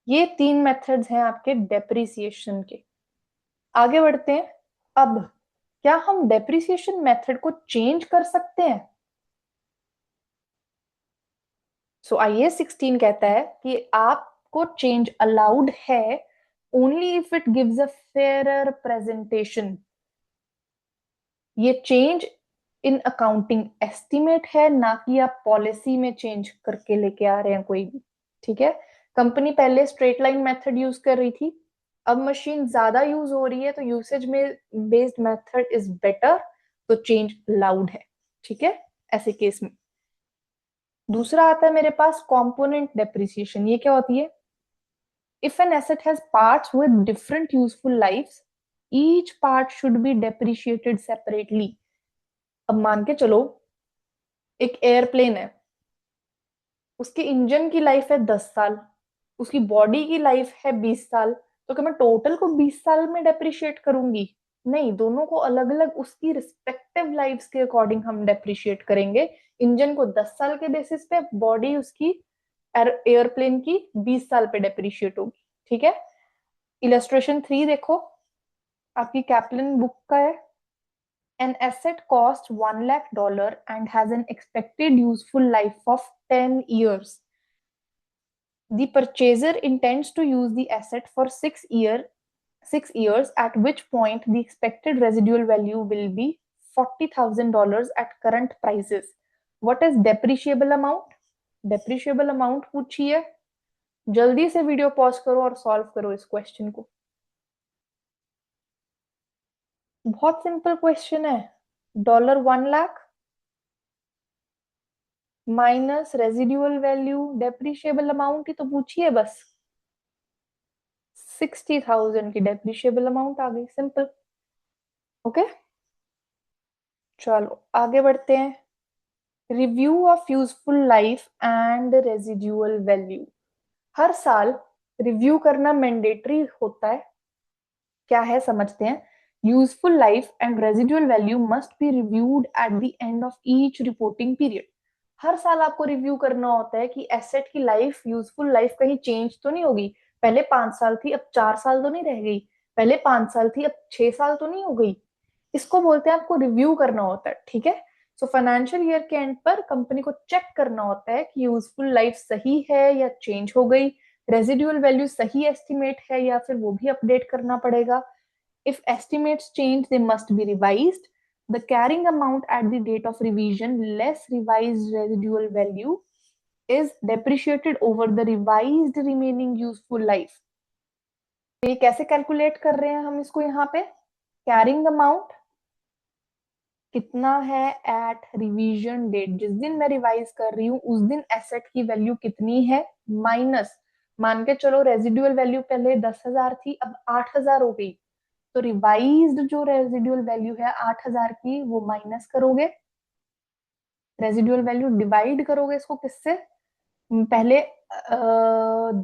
ये 3 मेथड्स हैं आपके डेप्रिसिएशन के। आगे बढ़ते हैं। अब क्या हम डेप्रिसिएशन मेथड को चेंज कर सकते हैं? सो आईएएस 16 कहता है कि आपको चेंज अलाउड है only if it gives a fairer presentation. ये चेंज इन अकाउंटिंग एस्टिमेट है, ना कि आप पॉलिसी में चेंज करके लेके आ रहे हैं कोई भी। ठीक है, कंपनी पहले स्ट्रेट लाइन मेथड यूज कर रही थी, अब मशीन ज्यादा यूज हो रही है, तो यूसेज में बेस्ड मेथड इज बेटर, तो चेंज अलाउड है। ठीक है, ऐसे केस में। दूसरा आता है मेरे पास कंपोनेंट डेप्रिसिएशन। ये क्या होती है? If an asset has parts with different useful lives, each part should be depreciated separately. अब मान के चलो एक एयरप्लेन है, उसके इंजन की लाइफ है 10 साल, उसकी बॉडी की लाइफ है 20 साल, तो क्या मैं टोटल को 20 साल में डेप्रिशिएट करूंगी? नहीं, दोनों को अलग अलग उसकी रिस्पेक्टिव लाइफ्स के अकॉर्डिंग हम डेप्रिशिएट करेंगे। इंजन को 10 साल के बेसिस पे, बॉडी उसकी एयरप्लेन की 20 साल पे डेप्रिशिएट होगी। ठीक है, इलस्ट्रेशन 3 देखो, आपकी कैप्लन बुक का है। An asset costs $1 lakh and has an expected useful life of 10 years. The purchaser intends to use the asset for 6 years, at which point the expected residual value will be $40,000 at current prices. What is depreciable amount? Depreciable amount पूछी है. जल्दी से video pause करो और solve करो इस question को. बहुत सिंपल क्वेश्चन है. $1 lakh minus residual value, depreciable amount ही तो पूछी है बस. 60,000 की डेप्रिशिएबल अमाउंट आ गई. सिंपल. ओके, चलो आगे बढ़ते हैं. Review of useful life and residual value. हर साल रिव्यू करना मैंडेटरी होता है. क्या है समझते हैं. Useful life and residual value must be reviewed at the end of each reporting period. हर साल आपको रिव्यू करना होता है कि एसेट की लाइफ, यूजफुल लाइफ कहीं चेंज तो नहीं होगी. पहले 5 साल थी, अब 4 साल तो नहीं रह गई. पहले 5 साल थी, अब 6 साल तो नहीं हो गई. इसको बोलते हैं आपको रिव्यू करना होता है. ठीक है. सो फाइनेंशियल ईयर के एंड पर कंपनी को चेक करना होता है कि यूजफुल लाइफ सही है या चेंज हो गई, रेजिडुअल वैल्यू सही एस्टिमेट है या फिर वो भी अपडेट करना पड़ेगा. If estimates change, they must be revised. The carrying amount at the date of revision less revised residual value is depreciated over the revised remaining useful life. तो ये कैसे कैलकुलेट कर रहे हैं हम इसको यहाँ पे. कैरिंग अमाउंट कितना है एट रिवीजन डेट, जिस दिन मैं रिवाइज कर रही हूँ उस दिन एसेट की वैल्यू कितनी है, माइनस, मान के चलो रेजिडुअल वैल्यू पहले 10,000 थी, अब 8,000 हो गई. तो रिवाइज्ड जो रेजिडुअल वैल्यू है 8,000 की, वो माइनस करोगे. रेजिडुअल वैल्यू डिवाइड करोगे इसको किससे. पहले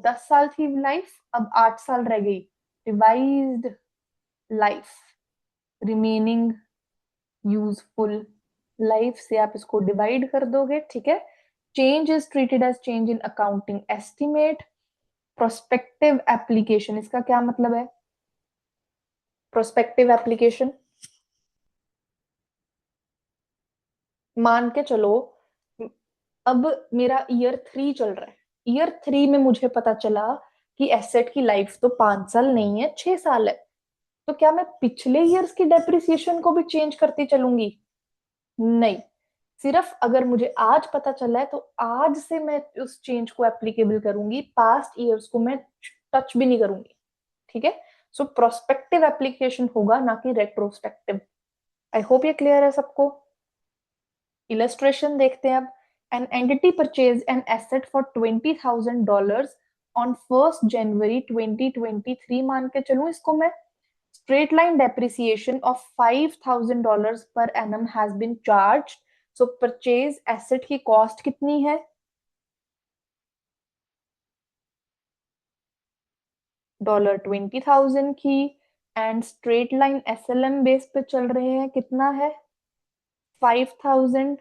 10 साल थी लाइफ, अब 8 साल रह गई. Revised life, remaining useful life से आप इसको डिवाइड कर दोगे. ठीक है. Change is treated as change in accounting estimate. Prospective application, इसका क्या मतलब है. प्रोस्पेक्टिव एप्लीकेशन, मान के चलो अब मेरा ईयर 3 चल रहा है. ईयर 3 में मुझे पता चला कि एसेट की लाइफ तो 5 साल नहीं है, 6 साल है. तो क्या मैं पिछले ईयर्स की डेप्रिसिएशन को भी चेंज करती चलूंगी. नहीं. सिर्फ अगर मुझे आज पता चला है तो आज से मैं उस चेंज को एप्लीकेबल करूंगी, पास्ट ईयर्स को मैं टच भी नहीं करूंगी. ठीक है. सो प्रोस्पेक्टिव एप्लीकेशन होगा, ना कि रेट्रोस्पेक्टिव. आई होप ये क्लियर है सबको. इलस्ट्रेशन देखते हैं अब. An entity purchase an asset for $20,000 on 1 जनवरी 2023, मान के चलूं इसको मैं. स्ट्रेट लाइन डेप्रिसिएशन ऑफ $5,000 पर annum has been charge. So purchase asset की कॉस्ट कितनी है, $20,000 की. And straight line SLM base पे चल रहे हैं, कितना है, 5,000.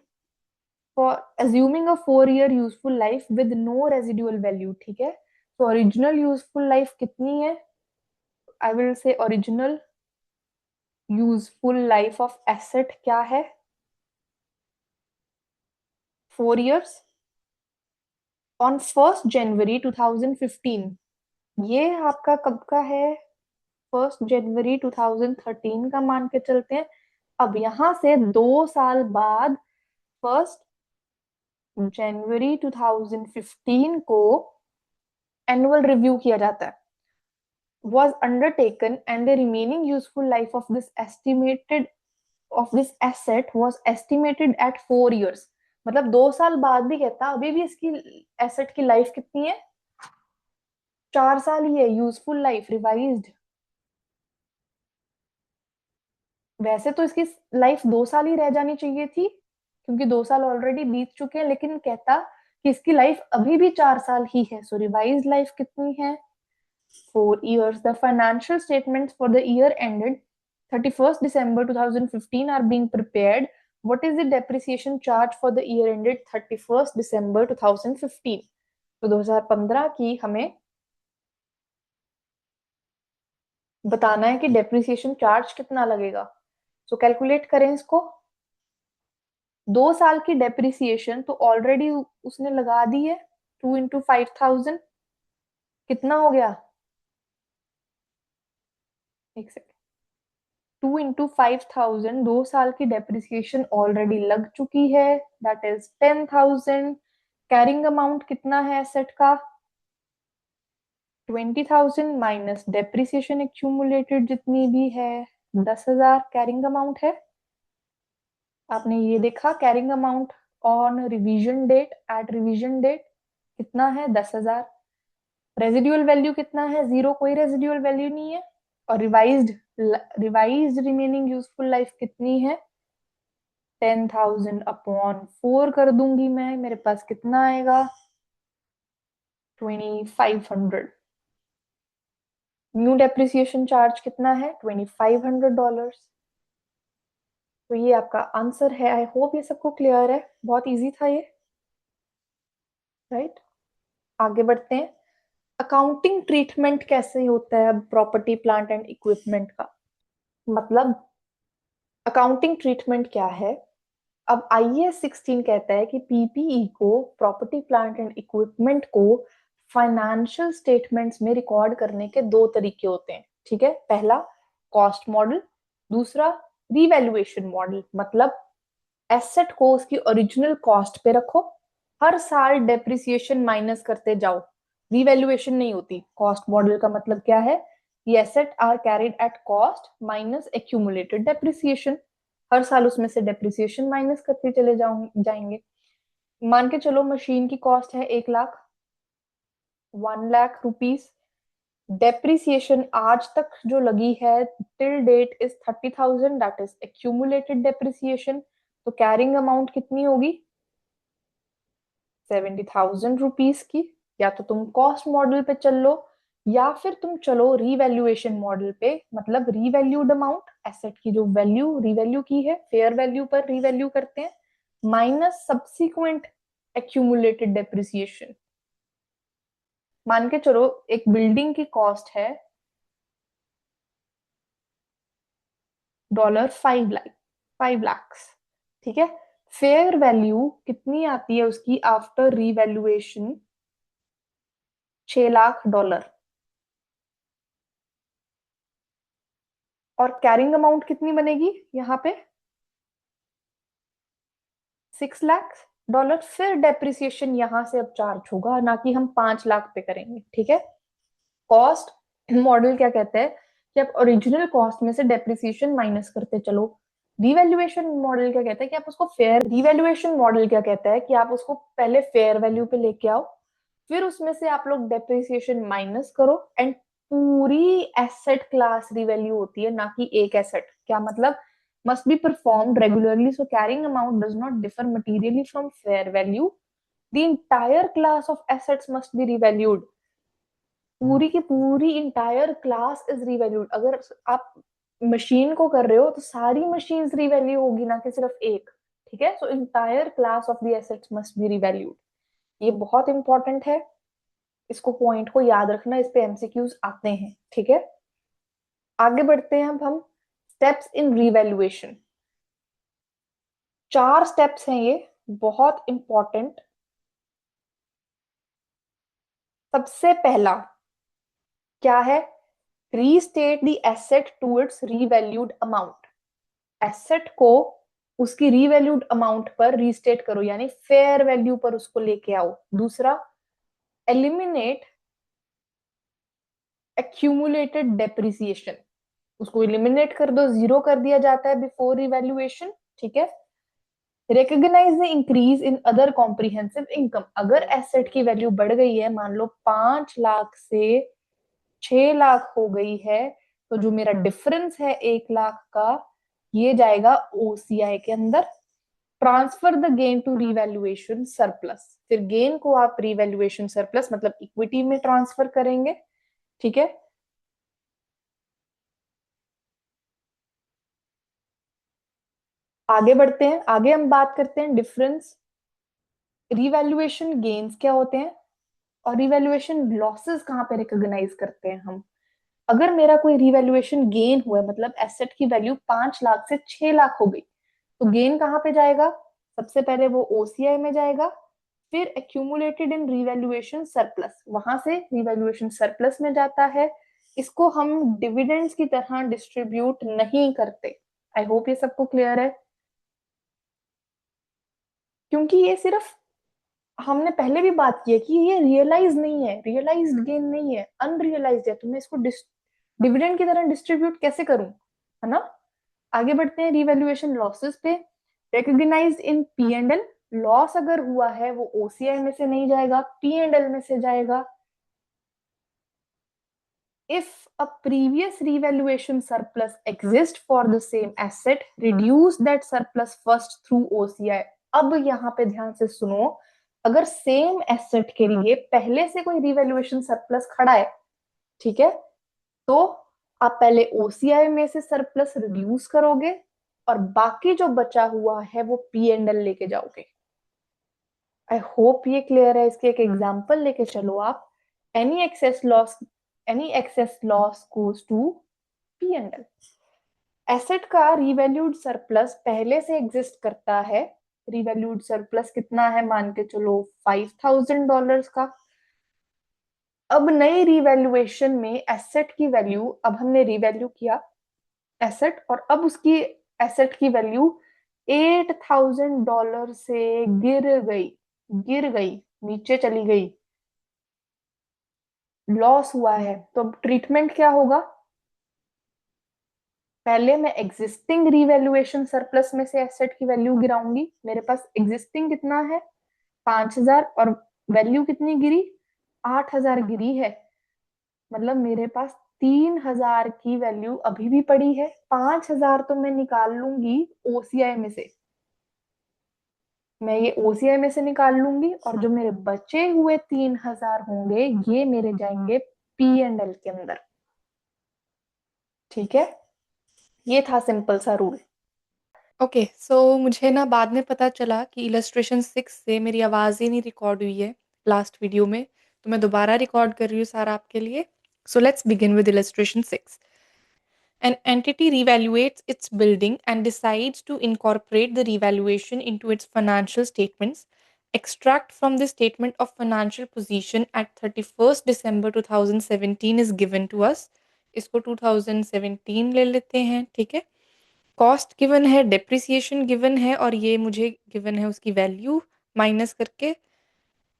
for assuming a 4 year useful life with no residual value. ठीक है. तो ओरिजिनल यूजफुल लाइफ कितनी है. I will say original useful life of asset क्या है, 4 years. ऑन 1 जनवरी 2015, ये आपका कब का है, 1 जनवरी 2013 का मान के चलते हैं. अब यहां से 2 साल बाद 1 जनवरी 2015 को एनुअल रिव्यू किया जाता है. Was undertaken and the remaining useful life of this asset was estimated at 4 years. मतलब 2 साल बाद भी कहता अभी भी इसकी एसेट की लाइफ कितनी है, 4 साल ही है. Useful life revised. वैसे तो इसकी लाइफ 2 साल ही रह जानी चाहिए थी, क्योंकि 2 साल ऑलरेडी बीत चुके हैं, लेकिन कहता कि इसकी लाइफ अभी भी 4 साल ही है. सो रिवाइज लाइफ कितनी है, 4 years. The financial statements for the year ended 31st December 2015 are being prepared. What is the depreciation charge for the year ended 31st December 2015? तो 2015 की हमें बताना है कि डेप्रिसिएशन चार्ज कितना लगेगा. सो कैलकुलेट करें इसको. 2 साल की डेप्रिसिएशन तो ऑलरेडी उसने लगा दी है, 2 into 5,000 कितना हो गया, एक सेकेंड. 2 into 5,000, 2 साल की डेप्रिसिएशन ऑलरेडी लग चुकी है, दैट इज 10,000। कैरिंग अमाउंट कितना है एसेट का? 20,000 माइनस डेप्रिसिएशन एक्यूमुलेटेड जितनी भी है 10,000 कैरिंग अमाउंट है। आपने ये देखा carrying amount on revision date, at revision date कितना है? 10,000। रेजिडुअल वैल्यू कितना है? 0, कोई रेजिडुअल वैल्यू नहीं है। और रिवाइज्ड रिमेनिंग यूजफुल लाइफ कितनी है? 10,000 अपॉन 4 कर दूंगी मैं, मेरे पास कितना आएगा? 2,500। न्यू डेप्रिसिएशन चार्ज कितना है? $2,500। तो ये आपका आंसर है। आई होप ये सबको क्लियर है, बहुत इजी था ये, राइट। आगे बढ़ते हैं। अकाउंटिंग ट्रीटमेंट कैसे होता है अब प्रॉपर्टी प्लांट एंड इक्विपमेंट का? मतलब अकाउंटिंग ट्रीटमेंट क्या है? अब आईएएस 16 कहता है कि पीपीई को, प्रॉपर्टी प्लांट एंड इक्विपमेंट को, फाइनेंशियल स्टेटमेंट्स में रिकॉर्ड करने के दो तरीके होते हैं, ठीक है। पहला कॉस्ट मॉडल, दूसरा रिवैल्यूएशन मॉडल। मतलब एसेट को उसकी ओरिजिनल कॉस्ट पे रखो, हर साल डेप्रिसिएशन माइनस करते जाओ, रिवैल्यूएशन नहीं होती। कॉस्ट मॉडल का मतलब क्या है? कि asset are carried at cost minus accumulated depreciation, हर साल उसमें से डेप्रिसिएशन माइनस करते चले जाएंगे। मान के चलो मशीन की कॉस्ट है 1 लाख, 1 लाख रुपीज। डेप्रिसिएशन आज तक जो लगी है till date is 30,000, that is accumulated depreciation. तो कैरिंग अमाउंट कितनी होगी? 70,000 रुपीज की। या तो तुम कॉस्ट मॉडल पे चल लो, या फिर तुम चलो रिवैल्यूएशन मॉडल पे। मतलब रिवैल्यूड अमाउंट, एसेट की जो वैल्यू रिवैल्यू की है, फेयर वैल्यू पर रिवैल्यू करते हैं, माइनस सब्सिक्वेंट एक्यूमुलेटेड डेप्रिसिएशन। मान के चलो एक बिल्डिंग की कॉस्ट है $5 लाख, 5 lakhs, ठीक है। फेयर वैल्यू कितनी आती है उसकी आफ्टर रिवैल्यूएशन? $6 लाख। और कैरिंग अमाउंट कितनी बनेगी यहाँ पे? $6 लाख। फिर डेप्रिसिएशन यहां से अब चार्ज होगा, ना कि हम 5 लाख पे करेंगे, ठीक है। कॉस्ट मॉडल क्या कहता है कि आप ओरिजिनल कॉस्ट में से डेप्रिसिएशन माइनस करते चलो। रिवैल्यूएशन मॉडल क्या कहता है कि आप उसको फेयर, रिवैल्यूएशन मॉडल क्या कहता है कि आप उसको पहले फेयर वैल्यू पे लेके आओ, फिर उसमें से आप लोग डेप्रिसिएशन माइनस करो, एंड पूरी एसेट क्लास रिवैल्यू होती है, ना कि एक एसेट। क्या मतलब? must be performed regularly, so carrying amount does not differ materially from fair value. The entire class of assets must be revalued. पूरी की पूरी इंटायर क्लास इज रिवैल्यूड। अगर आप मशीन को कर रहे हो तो सारी मशीन्स रिवैल्यू होगी, ना कि सिर्फ एक, ठीक है। So entire class of the assets must be revalued. ये बहुत इंपॉर्टेंट है, इसको पॉइंट को याद रखना, इस पे एमसीक्यूज आते हैं, ठीक है। आगे बढ़ते हैं अब हम स्टेप्स इन रिवैल्यूएशन। 4 स्टेप्स हैं ये, बहुत इंपॉर्टेंट। सबसे पहला क्या है? Restate the asset to its revalued amount. Asset को उसकी रीवैल्यूड अमाउंट पर रीस्टेट करो, यानी फेयर वैल्यू पर उसको लेके आओ। दूसरा, एलिमिनेट एक्यूमुलेटेड डेप्रिसिएशन, उसको एलिमिनेट कर दो, 0 कर दिया जाता है बिफोर रिवैल्यूएशन, ठीक है। Recognize the increase in other comprehensive income. अगर एसेट की वैल्यू बढ़ गई है, मान लो 5 लाख से 6 लाख हो गई है, तो जो मेरा डिफरेंस है 1 लाख का, ये जाएगा ओसीआई के अंदर। Transfer the gain to revaluation surplus. फिर गेन को आप रिवैल्यूएशन सरप्लस मतलब इक्विटी में ट्रांसफर करेंगे, ठीक है। आगे बढ़ते हैं, आगे हम बात करते हैं डिफरेंस। रिवैल्यूएशन गेन्स क्या होते हैं और रिवैल्यूएशन लॉसेस कहाँ पे रिकॉग्नाइज करते हैं हम? अगर मेरा कोई रिवैल्यूएशन गेन हुआ, मतलब एसेट की वैल्यू 5 लाख से 6 लाख हो गई, तो गेन कहाँ पे जाएगा? सबसे पहले वो ओसीआई में जाएगा, फिर एक्यूमुलेटेड इन रिवैल्यूएशन सरप्लस, वहां से रिवैल्यूएशन सरप्लस में जाता है, इसको हम डिविडेंड्स की तरह डिस्ट्रीब्यूट नहीं करते। आई होप ये सबको क्लियर है, क्योंकि ये सिर्फ, हमने पहले भी बात की है कि ये रियलाइज नहीं है, रियलाइज्ड गेन नहीं है, अनरियलाइज्ड है, तो मैं इसको डिविडेंड की तरह डिस्ट्रीब्यूट कैसे करूं, है ना। आगे बढ़ते हैं रिवैल्यूएशन लॉसेस पे। Recognized in P and L, loss अगर हुआ है वो ओसीआई में से नहीं जाएगा, पी एंड एल में से जाएगा। If a previous revaluation surplus exists for the same asset, reduce that surplus first through OCI। अब यहाँ पे ध्यान से सुनो, अगर सेम एसेट के लिए पहले से कोई रिवैल्यूएशन सरप्लस खड़ा है, ठीक है, तो आप पहले ओसीआई में से सरप्लस रिड्यूस करोगे और बाकी जो बचा हुआ है वो पी एंड एल लेके जाओगे। आई होप ये क्लियर है। इसके एक एग्जांपल लेके चलो आप। Any excess loss, any excess loss goes to P and L. Asset का रिवैल्यूड सरप्लस पहले से एग्जिस्ट करता है। रिवैल्यूड सरप्लस कितना है, मान के चलो $5,000 का। अब नई रिवैल्यूएशन में एसेट की वैल्यू, अब हमने रिवैल्यू किया एसेट और अब उसकी एसेट की वैल्यू $8,000 से गिर गई, नीचे चली गई, लॉस हुआ है। तो अब ट्रीटमेंट क्या होगा, पहले मैं एग्जिस्टिंग रिवैल्यूएशन सरप्लस में से एसेट की वैल्यू गिराऊंगी। मेरे पास एग्जिस्टिंग कितना है, 5,000, और वैल्यू कितनी गिरी, 8,000 गिरी है। मतलब मेरे पास 3,000 की वैल्यू अभी भी पड़ी है। 5,000 तो मैं निकाल लूंगी ओसीआई में से, मैं ये ओसीआई में से निकाल लूंगी, और जो मेरे बचे हुए 3,000 होंगे ये मेरे जाएंगे पी एंड एल के अंदर। ठीक है, ये था सिंपल सा रूल। ओके, सो मुझे ना बाद में पता चला कि इलस्ट्रेशन 6 से मेरी आवाज़ ही नहीं रिकॉर्ड हुई है लास्ट वीडियो में, तो मैं दोबारा रिकॉर्ड कर रही हूँ सारा आपके लिए। So let's begin with illustration 6। An entity revaluates its building and decides to incorporate the revaluation into its financial statements. Extract from the statement of financial position at 31st December 2017 is given to us. इसको 2017 ले लेते हैं, ठीक है। Cost given है, depreciation given है, और ये मुझे गिवन है उसकी वैल्यू माइनस करके,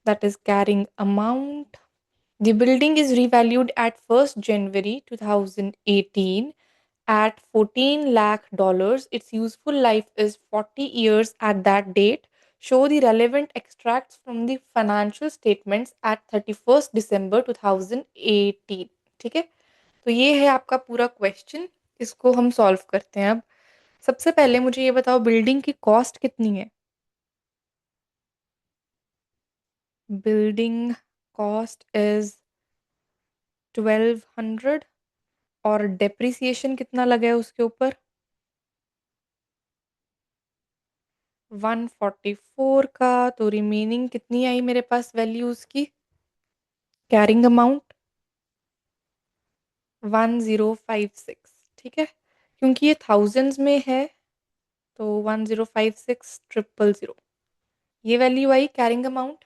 that is carrying amount. The building is revalued at 1st January 2018 at $14 lakh. Its useful life is 40 years at that date. Show the relevant extracts from the financial statements at 31st December 2018। ठीक है, तो ये है आपका पूरा question. इसको हम solve करते हैं अब। सबसे पहले मुझे ये बताओ, बिल्डिंग की कॉस्ट कितनी है। बिल्डिंग कॉस्ट इज 1200, और डेप्रिसिएशन कितना लगा है उसके ऊपर, 144 का। तो रिमेनिंग कितनी आई मेरे पास वैल्यू उसकी, कैरिंग अमाउंट 1056। ठीक है, क्योंकि ये थाउजेंड्स में है तो 1056,000, ये वैल्यू आई कैरिंग अमाउंट।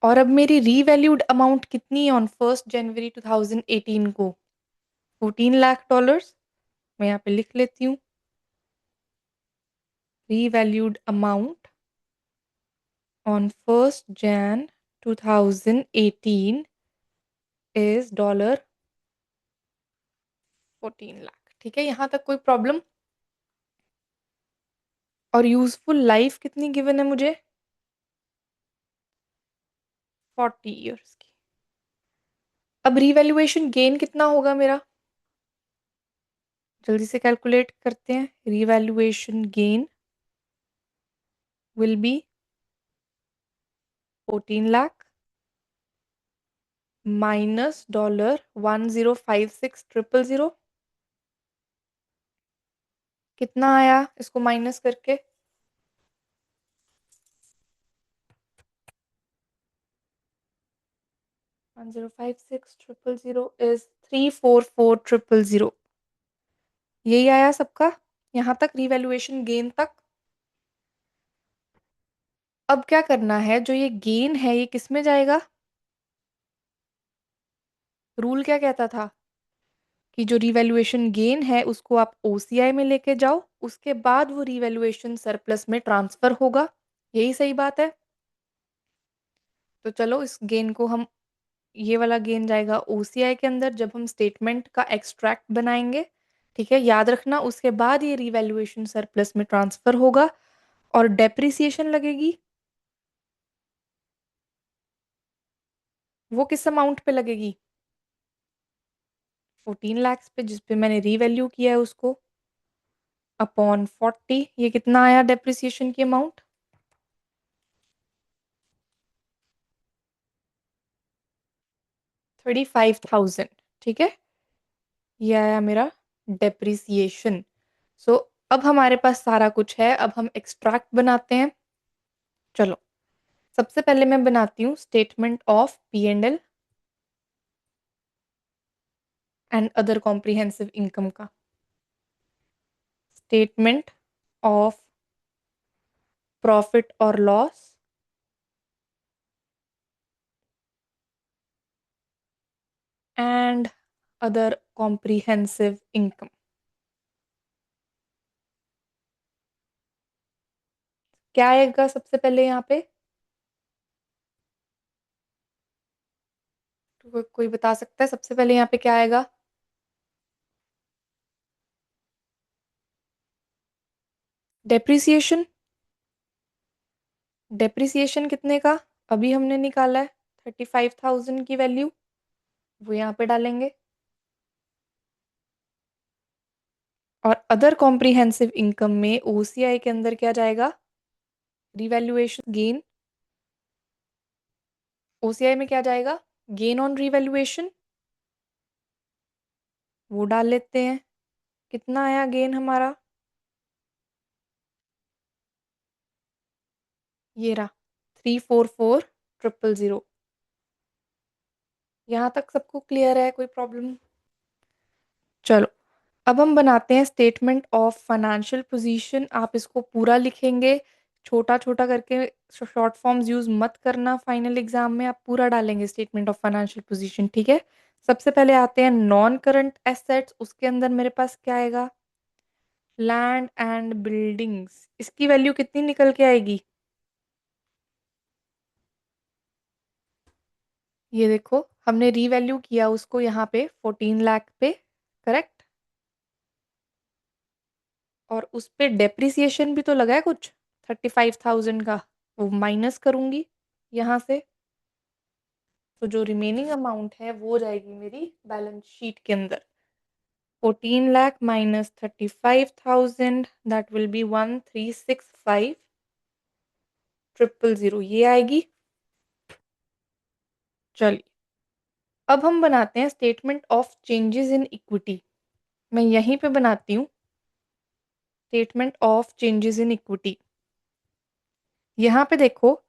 और अब मेरी रीवैल्यूड अमाउंट कितनी है ऑन 1st जनवरी 2018 को, $14 लाख। मैं यहाँ पे लिख लेती हूँ, revalued amount on 1st Jan 2018 is $14 lakh. ठीक है, यहां तक कोई प्रॉब्लम। और यूजफुल लाइफ कितनी गिवन है मुझे, 40 इयर्स की। अब रिवैल्यूएशन गेन कितना होगा मेरा, जल्दी से कैलकुलेट करते हैं। Revaluation gain will be 14 lakh minus $1056,000। कितना आया इसको माइनस करके, 1056,000 इज 344000। यही आया सबका, यहां तक रिवैल्यूएशन गेन तक। अब क्या करना है, जो ये गेन है ये किस में जाएगा, रूल क्या कहता था कि जो रिवैल्यूएशन गेन है उसको आप ओसीआई में लेके जाओ, उसके बाद वो रिवैल्यूएशन सरप्लस में ट्रांसफर होगा। यही सही बात है। तो चलो इस गेन को हम, ये वाला गेन जाएगा ओसीआई के अंदर जब हम स्टेटमेंट का एक्सट्रैक्ट बनाएंगे। ठीक है, याद रखना उसके बाद ये रिवैल्यूएशन सरप्लस में ट्रांसफर होगा। और डेप्रिसिएशन लगेगी, वो किस अमाउंट पे लगेगी? 14 लाख पे, जिस पे मैंने रीवैल्यू किया है उसको, अपॉन 40। ये कितना आया डेप्रिसिएशन की अमाउंट? 35,000। ठीक है, ये आया मेरा डेप्रिसिएशन। सो अब हमारे पास सारा कुछ है, अब हम एक्सट्रैक्ट बनाते हैं। चलो, सबसे पहले मैं बनाती हूँ statement of P and other comprehensive income का। स्टेटमेंट ऑफ प्रॉफिट और loss and other comprehensive income. क्या आएगा सबसे पहले यहाँ पे? तो कोई बता सकता है सबसे पहले यहाँ पे क्या आएगा? डेप्रिसिएशन। डेप्रिसिएशन कितने का अभी हमने निकाला है? 35,000 की वैल्यू, वो यहाँ पे डालेंगे। और अदर कॉम्प्रिहेंसिव इनकम में ओसीआई के अंदर क्या जाएगा? Revaluation gain. ओसीआई में क्या जाएगा? गेन ऑन रिवैल्यूएशन, वो डाल लेते हैं। कितना आया गेन हमारा? ये रहा 344,000। यहाँ तक सबको क्लियर है? कोई प्रॉब्लम? चलो, अब हम बनाते हैं स्टेटमेंट ऑफ फाइनेंशियल पोजीशन। आप इसको पूरा लिखेंगे, छोटा छोटा करके, शॉर्ट फॉर्म्स यूज मत करना। फाइनल एग्जाम में आप पूरा डालेंगे स्टेटमेंट ऑफ फाइनेंशियल पोजीशन। ठीक है, सबसे पहले आते हैं नॉन करंट एसेट्स। उसके अंदर मेरे पास क्या आएगा? Land and buildings. इसकी वैल्यू कितनी निकल के आएगी? ये देखो, हमने रीवैल्यू किया उसको यहाँ पे 14 लाख पे, करेक्ट। और उस पे डेप्रिसिएशन भी तो लगा है कुछ 35,000 का, वो माइनस करूंगी यहाँ से। तो जो रिमेनिंग अमाउंट है वो जाएगी मेरी बैलेंस शीट के अंदर। 14 lakh minus 35,000, that will B 1365,000, ये आएगी। चलिए, अब हम बनाते हैं statement of changes in equity. मैं यहीं पे बनाती हूँ statement of changes in equity. यहाँ पे देखो,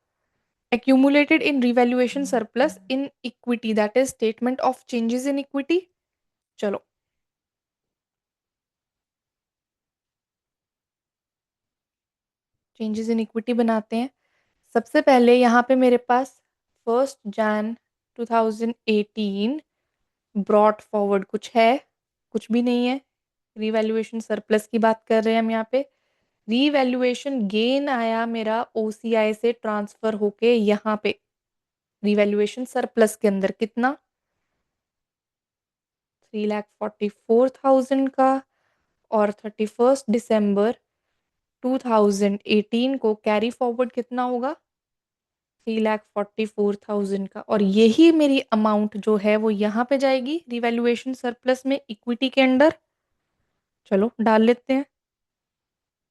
accumulated in revaluation surplus in equity, that is statement of changes in equity। चलो, चेंजेस इन इक्विटी बनाते हैं। सबसे पहले यहाँ पे मेरे पास 1 Jan 2018 ब्रॉट फॉरवर्ड कुछ है? कुछ भी नहीं है। रिवैल्यूएशन सरप्लस की बात कर रहे हैं हम यहाँ पे। रिवैल्यूएशन गेन आया मेरा ओसीआई से ट्रांसफर होके यहाँ पे रिवैल्यूएशन सरप्लस के अंदर, कितना? 3,44,000 का। और 31 दिसंबर 2018 को कैरी फॉरवर्ड कितना होगा? 3,44,000 का। और यही मेरी अमाउंट जो है वो यहाँ पे जाएगी रिवैल्यूएशन सरप्लस में इक्विटी के अंडर। चलो डाल लेते हैं।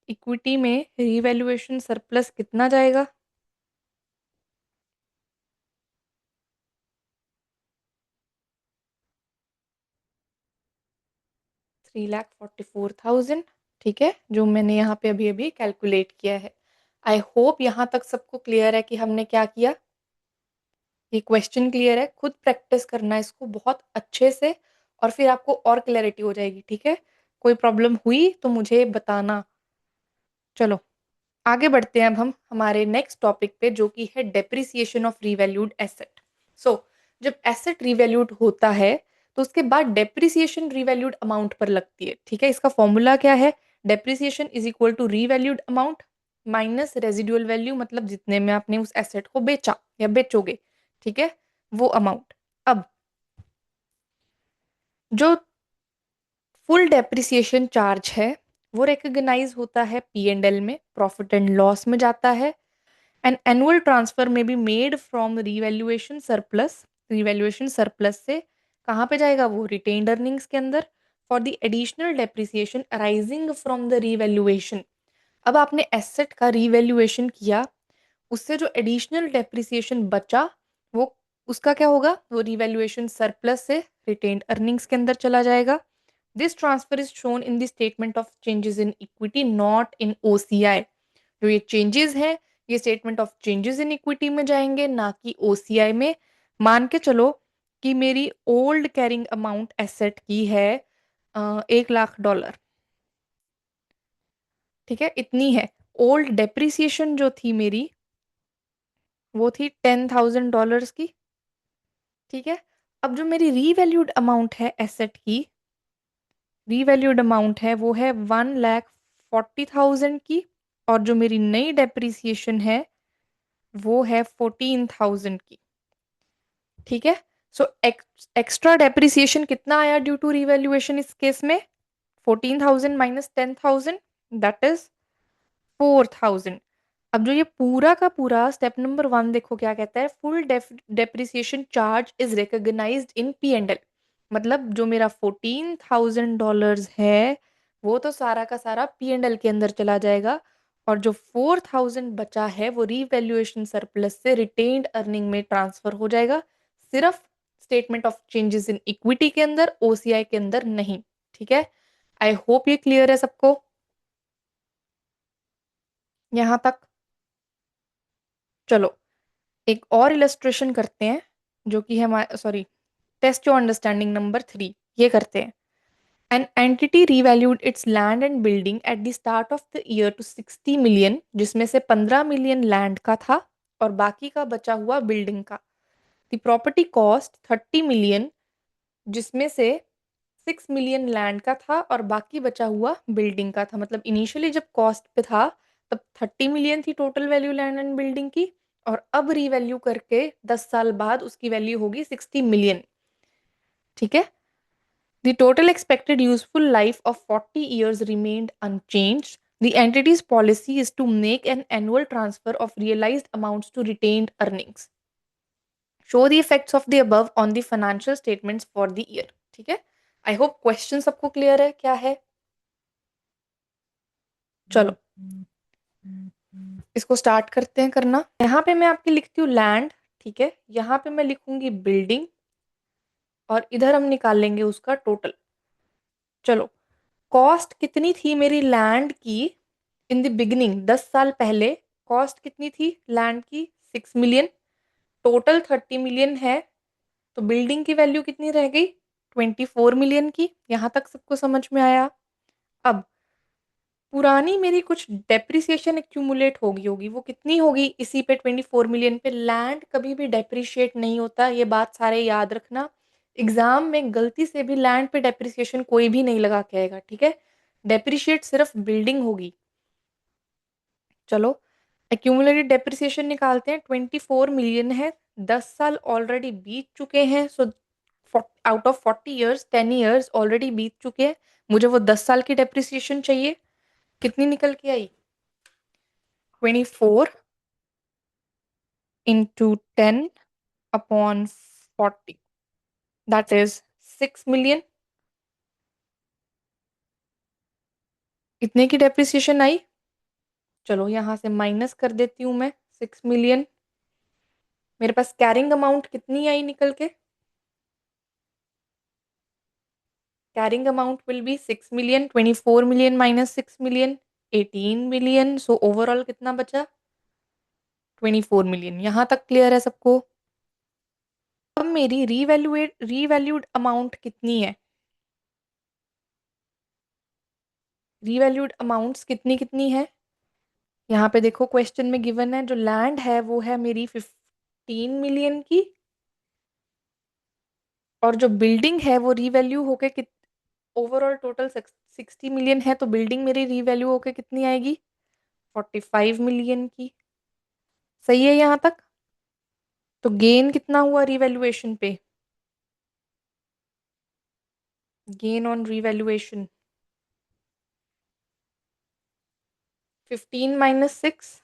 इक्विटी में रिवैल्यूएशन सरप्लस कितना जाएगा? 3,44,000। ठीक है, जो मैंने यहाँ पे अभी अभी कैलकुलेट किया है। आई होप यहाँ तक सबको क्लियर है कि हमने क्या किया। ये क्वेश्चन क्लियर है? खुद प्रैक्टिस करना इसको बहुत अच्छे से, और फिर आपको और क्लैरिटी हो जाएगी। ठीक है, कोई प्रॉब्लम हुई तो मुझे बताना। चलो, आगे बढ़ते हैं अब हम हमारे नेक्स्ट टॉपिक पे, जो कि है डेप्रिसिएशन ऑफ रीवैल्यूड एसेट। सो जब एसेट रीवैल्यूड होता है तो उसके बाद डेप्रिसिएशन रीवैल्यूड अमाउंट पर लगती है। ठीक है, इसका फॉर्मूला क्या है? Depreciation is equal to revalued amount minus residual value, मतलब जितने में आपने उस एसेट को बेचा या बेचोगे। ठीक है, वो अमाउंट। अब जो फुल डेप्रिसिएशन चार्ज है वो रिकॉग्नाइज होता है P&L में, प्रॉफिट एंड लॉस में जाता है। एन एनुअल ट्रांसफर में be made from revaluation surplus, revaluation surplus से कहाँ पे जाएगा वो? रिटेन्ड अर्निंग्स के अंदर। For the additional depreciation arising from the revaluation, अब आपने एसेट का रिवैल्यूएशन किया, उससे जो एडिशनल डेप्रिसिएशन बचा वो उसका क्या होगा? वो रिवैल्यूएशन सरप्लस से रिटेन्ड अर्निंग्स के अंदर चला जाएगा। This transfer is shown in the statement of changes in equity, not in OCI। जो ये चेंजेस हैं ये statement of changes in equity में जाएंगे, ना कि OCI में। मान के चलो कि मेरी ओल्ड कैरिंग अमाउंट एसेट की है $1,00,000। ठीक है, इतनी है। ओल्ड डेप्रिसिएशन जो थी मेरी वो थी $10,000 की। ठीक है, अब जो मेरी रीवैल्यूड अमाउंट है एसेट की, रीवैल्यूड अमाउंट है वो है 1,40,000 की, और जो मेरी नई डेप्रिसिएशन है वो है 14,000 की। ठीक है, सो एक्स्ट्रा डेप्रिसिएशन कितना आया ड्यू टू रीवैल्यूएशन इस केस में? 14,000 माइनस 10,000, दैट इज 4,000। अब जो ये पूरा का पूरा स्टेप नंबर 1 देखो क्या कहता है? Full depreciation charge is recognized in P&L। मतलब जो मेरा $14,000 है वो तो सारा का सारा P&L के अंदर चला जाएगा, और जो 4,000 बचा है वो रीवैल्यूएशन सरप्लस से रिटेन्ड अर्निंग में ट्रांसफर हो जाएगा, सिर्फ statement of changes in equity के अंदर, OCI के अंदर नहीं। ठीक है, आई होप ये क्लियर है सबको यहाँ तक। चलो एक और इलस्ट्रेशन करते हैं, जो कि है sorry, test your understanding number 3, ये करते हैं। An entity revalued its land and building at the start of the year to 60 million, जिसमें से 15 million लैंड का था और बाकी का बचा हुआ बिल्डिंग का। द प्रॉपर्टी कॉस्ट 30 million, जिसमें से 6 million लैंड का था और बाकी बचा हुआ बिल्डिंग का था। मतलब इनिशियली जब कॉस्ट पे था तब 30 million थी total value land and building की, और अब रीवैल्यू करके 10 साल बाद उसकी वैल्यू होगी 60 million। ठीक है, the total expected useful life of 40 years remained unchanged. The entity's policy is to make an annual transfer of realized amounts to retained earnings. Show the effects of the above on the financial statements for the year. ठीक है, I hope question सबको clear है क्या है। चलो इसको start करते हैं करना। यहाँ पे मैं आपकी लिखती हूँ लैंड। ठीक है, यहाँ पे मैं लिखूंगी बिल्डिंग, और इधर हम निकाल लेंगे उसका टोटल। चलो, कॉस्ट कितनी थी मेरी लैंड की इन द बिगिनिंग? 10 साल पहले कॉस्ट कितनी थी लैंड की? 6 million। टोटल 30 million है, तो बिल्डिंग की वैल्यू कितनी रह गई? 24 million की। यहां तक सबको समझ में आया? अब पुरानी मेरी कुछ डेप्रिसिएशन एक्यूमुलेट होगी होगी वो कितनी होगी इसी पे? 24 million पे। लैंड कभी भी डेप्रिशिएट नहीं होता, ये बात सारे याद रखना। एग्जाम में गलती से भी लैंड पे डेप्रिसिएशन कोई भी नहीं लगा के आएगा। ठीक है, डेप्रिशिएट सिर्फ बिल्डिंग होगी। चलो एक्यूमुलेटेड डेप्रिसिएशन निकालते हैं। 24 million है, 10 साल ऑलरेडी बीत चुके हैं, so out of 40 years 10 years already बीत चुके हैं। मुझे वो 10 साल की डेप्रिसिएशन चाहिए। कितनी निकल के आई? 24 इंटू 10/40, दैट इज 6 million। इतने की डेप्रिसिएशन आई। चलो यहाँ से माइनस कर देती हूँ मैं 6 million। मेरे पास कैरिंग अमाउंट कितनी आई निकल के? Carrying amount will be 6 million, 24 million minus 6 million, 18 million. So overall कितना बचा? 24 million। यहाँ तक क्लियर है सबको? अब मेरी रीवैल्यूड अमाउंट कितनी है? रीवैल्यूड अमाउंट्स कितनी कितनी है? यहाँ पे देखो क्वेश्चन में गिवन है, जो लैंड है वो है मेरी 15 million की, और जो बिल्डिंग है वो रीवैल्यू होके कित ओवरऑल टोटल 60 मिलियन है, तो बिल्डिंग मेरी रीवैल्यू होके कितनी आएगी? 45 मिलियन की। सही है यहाँ तक? तो गेन कितना हुआ रीवैल्यूएशन पे? Gain on revaluation 15 minus 6,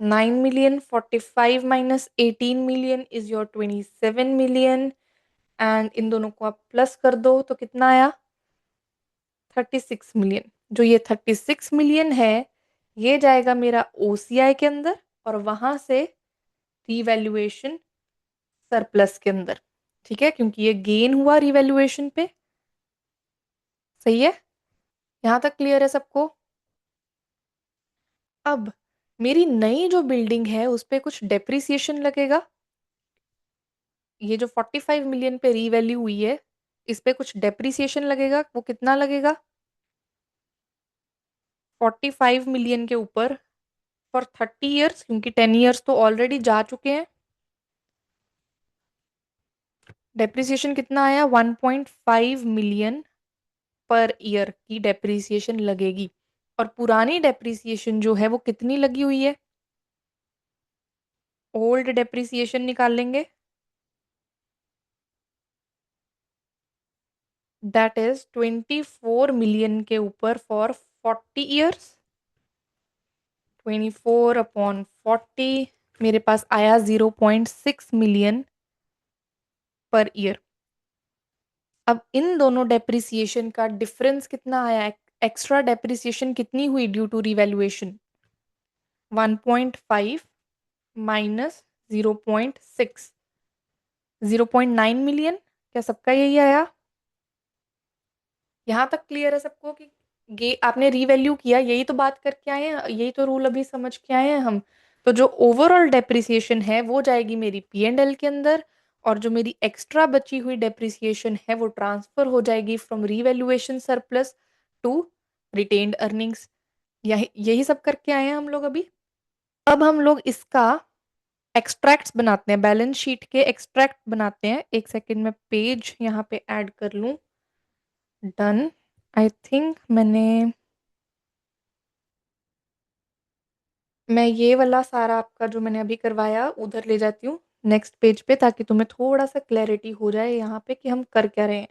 9 million. 45 minus 18 million is your 27 million. And in दोनों को आप प्लस कर दो तो कितना आया? 36 मिलियन। जो ये 36 मिलियन है, ये जाएगा मेरा ओसीआई के अंदर, और वहां से रीवैल्यूएशन सरप्लस के अंदर। ठीक है, क्योंकि ये गेन हुआ रिवैल्यूएशन पे। सही है? यहां तक क्लियर है सबको? अब मेरी नई जो बिल्डिंग है उस पे कुछ डेप्रिसिएशन लगेगा। ये जो 45 मिलियन पे रीवैल्यू हुई है, इस पे कुछ डेप्रिसिएशन लगेगा। वो कितना लगेगा? 45 मिलियन के ऊपर फॉर 30 ईयर्स, क्योंकि 10 ईयर्स तो ऑलरेडी जा चुके हैं। डेप्रिसिएशन कितना आया? 1.5 मिलियन पर ईयर की डेप्रिसिएशन लगेगी। और पुरानी डेप्रिसिएशन जो है वो कितनी लगी हुई है? ओल्ड डेप्रिसिएशन निकाल लेंगे। दैट इज 24 मिलियन के ऊपर फॉर 40 ईयर्स। 24/40 मेरे पास आया 0.6 मिलियन पर ईयर। अब इन दोनों डेप्रिसिएशन का डिफरेंस कितना आया? एक्स्ट्रा डेप्रिसिएशन कितनी हुई due to revaluation? 1.5 minus 0.6, 0.9 million. क्या सबका यही आया? यहाँ तक क्लियर है सबको कि ये आपने रीवैल्यू किया, यही तो बात करके आए हैं, यही तो रूल अभी समझ के आए हैं हम। तो जो ओवरऑल डेप्रिसिएशन है वो जाएगी मेरी पी एंड एल के अंदर, और जो मेरी एक्स्ट्रा बची हुई डेप्रिसिएशन है वो ट्रांसफर हो जाएगी from revaluation surplus to retained earnings. यही यही सब करके आए हैं हम लोग अभी। अब हम लोग इसका एक्सट्रैक्ट्स बनाते हैं, बैलेंस शीट के एक्सट्रैक्ट बनाते हैं। एक सेकंड में पेज यहाँ पे ऐड कर लूँ। डन। आई थिंक मैं ये वाला सारा आपका जो मैंने अभी करवाया उधर ले जाती हूँ नेक्स्ट पेज पे, ताकि तुम्हें थोड़ा सा क्लैरिटी हो जाए यहाँ पे कि हम कर क्या रहे हैं।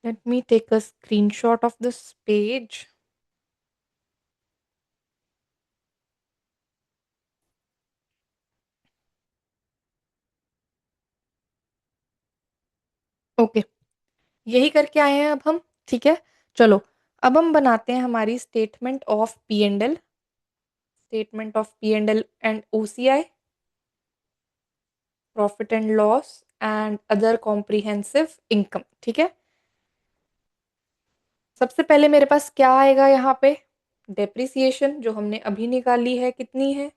Let me take a screenshot of this page. Okay, यही करके आए हैं अब हम। ठीक है, चलो अब हम बनाते हैं हमारी statement of P and L. Statement of P and OCI, profit and loss and other comprehensive income. ठीक है, सबसे पहले मेरे पास क्या आएगा यहाँ पे? डेप्रिसिएशन जो हमने अभी निकाली है, कितनी है?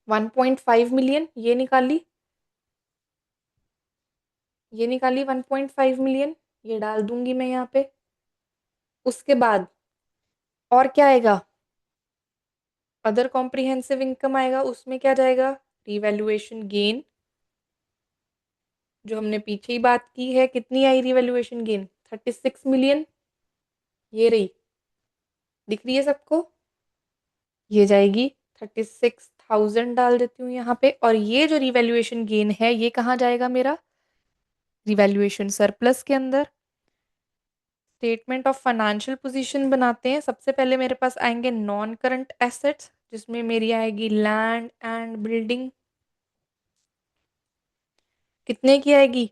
1.5 मिलियन। ये निकाली 1.5 मिलियन। ये डाल दूंगी मैं यहाँ पे। उसके बाद और क्या आएगा? अदर कॉम्प्रिहेंसिव इनकम आएगा। उसमें क्या जाएगा? रिवैल्यूएशन गेन, जो हमने पीछे ही बात की है। कितनी आई रिवैल्यूएशन गेन? 36 मिलियन। ये रही, दिख रही है सबको? ये जाएगी 36,000। डाल देती हूँ यहाँ पे। और ये जो रिवैल्यूएशन गेन है ये कहाँ जाएगा मेरा? रिवैल्यूएशन सरप्लस के अंदर। स्टेटमेंट ऑफ फाइनेंशियल पोजीशन बनाते हैं। सबसे पहले मेरे पास आएंगे नॉन करंट एसेट्स, जिसमें मेरी आएगी लैंड एंड बिल्डिंग। कितने की आएगी?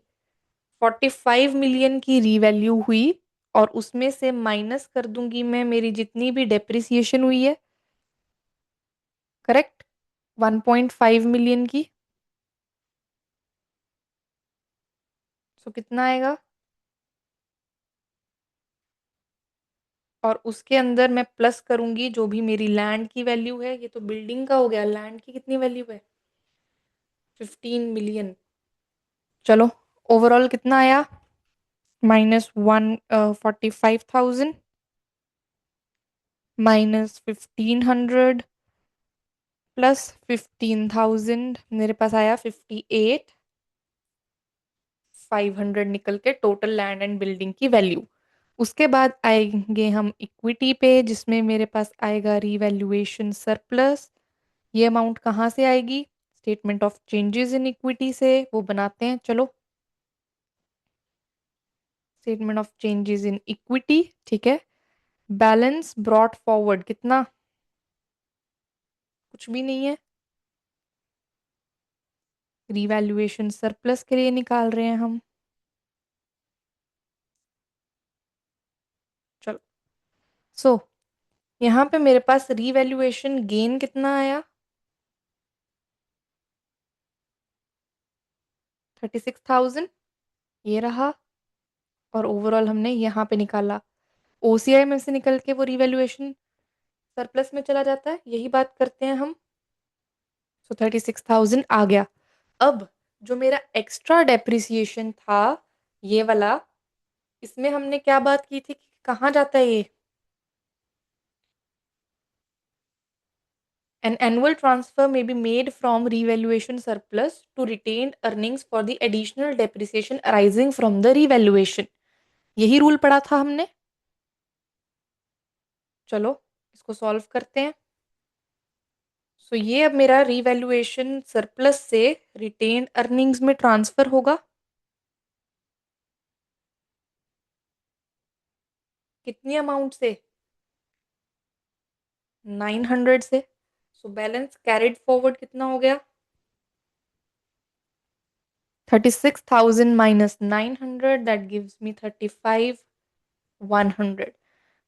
45 मिलियन की रीवैल्यू हुई, और उसमें से माइनस कर दूंगी मैं मेरी जितनी भी डेप्रिसिएशन हुई है। करेक्ट? 1.5 मिलियन की। सो कितना आएगा? और उसके अंदर मैं प्लस करूंगी जो भी मेरी लैंड की वैल्यू है। ये तो बिल्डिंग का हो गया, लैंड की कितनी वैल्यू है? 15 मिलियन। चलो, ओवरऑल कितना आया? -145,000 -1,500 प्लस 15,000 मेरे पास आया 58,500 निकल के टोटल लैंड एंड बिल्डिंग की वैल्यू। उसके बाद आएंगे हम इक्विटी पे, जिसमें मेरे पास आएगा रीवैल्यूएशन सरप्लस। ये अमाउंट कहाँ से आएगी? Statement of changes in equity से, वो बनाते हैं चलो। Statement of changes in equity, ठीक है। बैलेंस ब्रॉट फॉरवर्ड कितना? कुछ भी नहीं है। रीवैल्यूएशन सरप्लस के लिए निकाल रहे हैं हम। चलो, सो यहाँ पे मेरे पास रीवैल्यूएशन गेन कितना आया? 36,000 ये रहा। और ओवरऑल हमने यहाँ पे निकाला, ओसीआई में से निकल के वो रीवैल्यूएशन सरप्लस में चला जाता है, यही बात करते हैं हम। सो 36,000 आ गया। अब जो मेरा एक्स्ट्रा डेप्रिसिएशन था, ये वाला, इसमें हमने क्या बात की थी कि कहाँ जाता है ये? An annual transfer may be made from revaluation surplus to retained earnings for the additional depreciation arising from the revaluation। यही रूल पढ़ा था हमने। चलो इसको सॉल्व करते हैं। सो ये अब मेरा रीवैल्यूएशन सरप्लस से रिटेन्ड अर्निंग्स में ट्रांसफर होगा। कितनी अमाउंट से? 900 से। सो बैलेंस कैरिड फॉरवर्ड कितना हो गया? 36,000 माइनस 900, दैट गिव्स मी 35,100।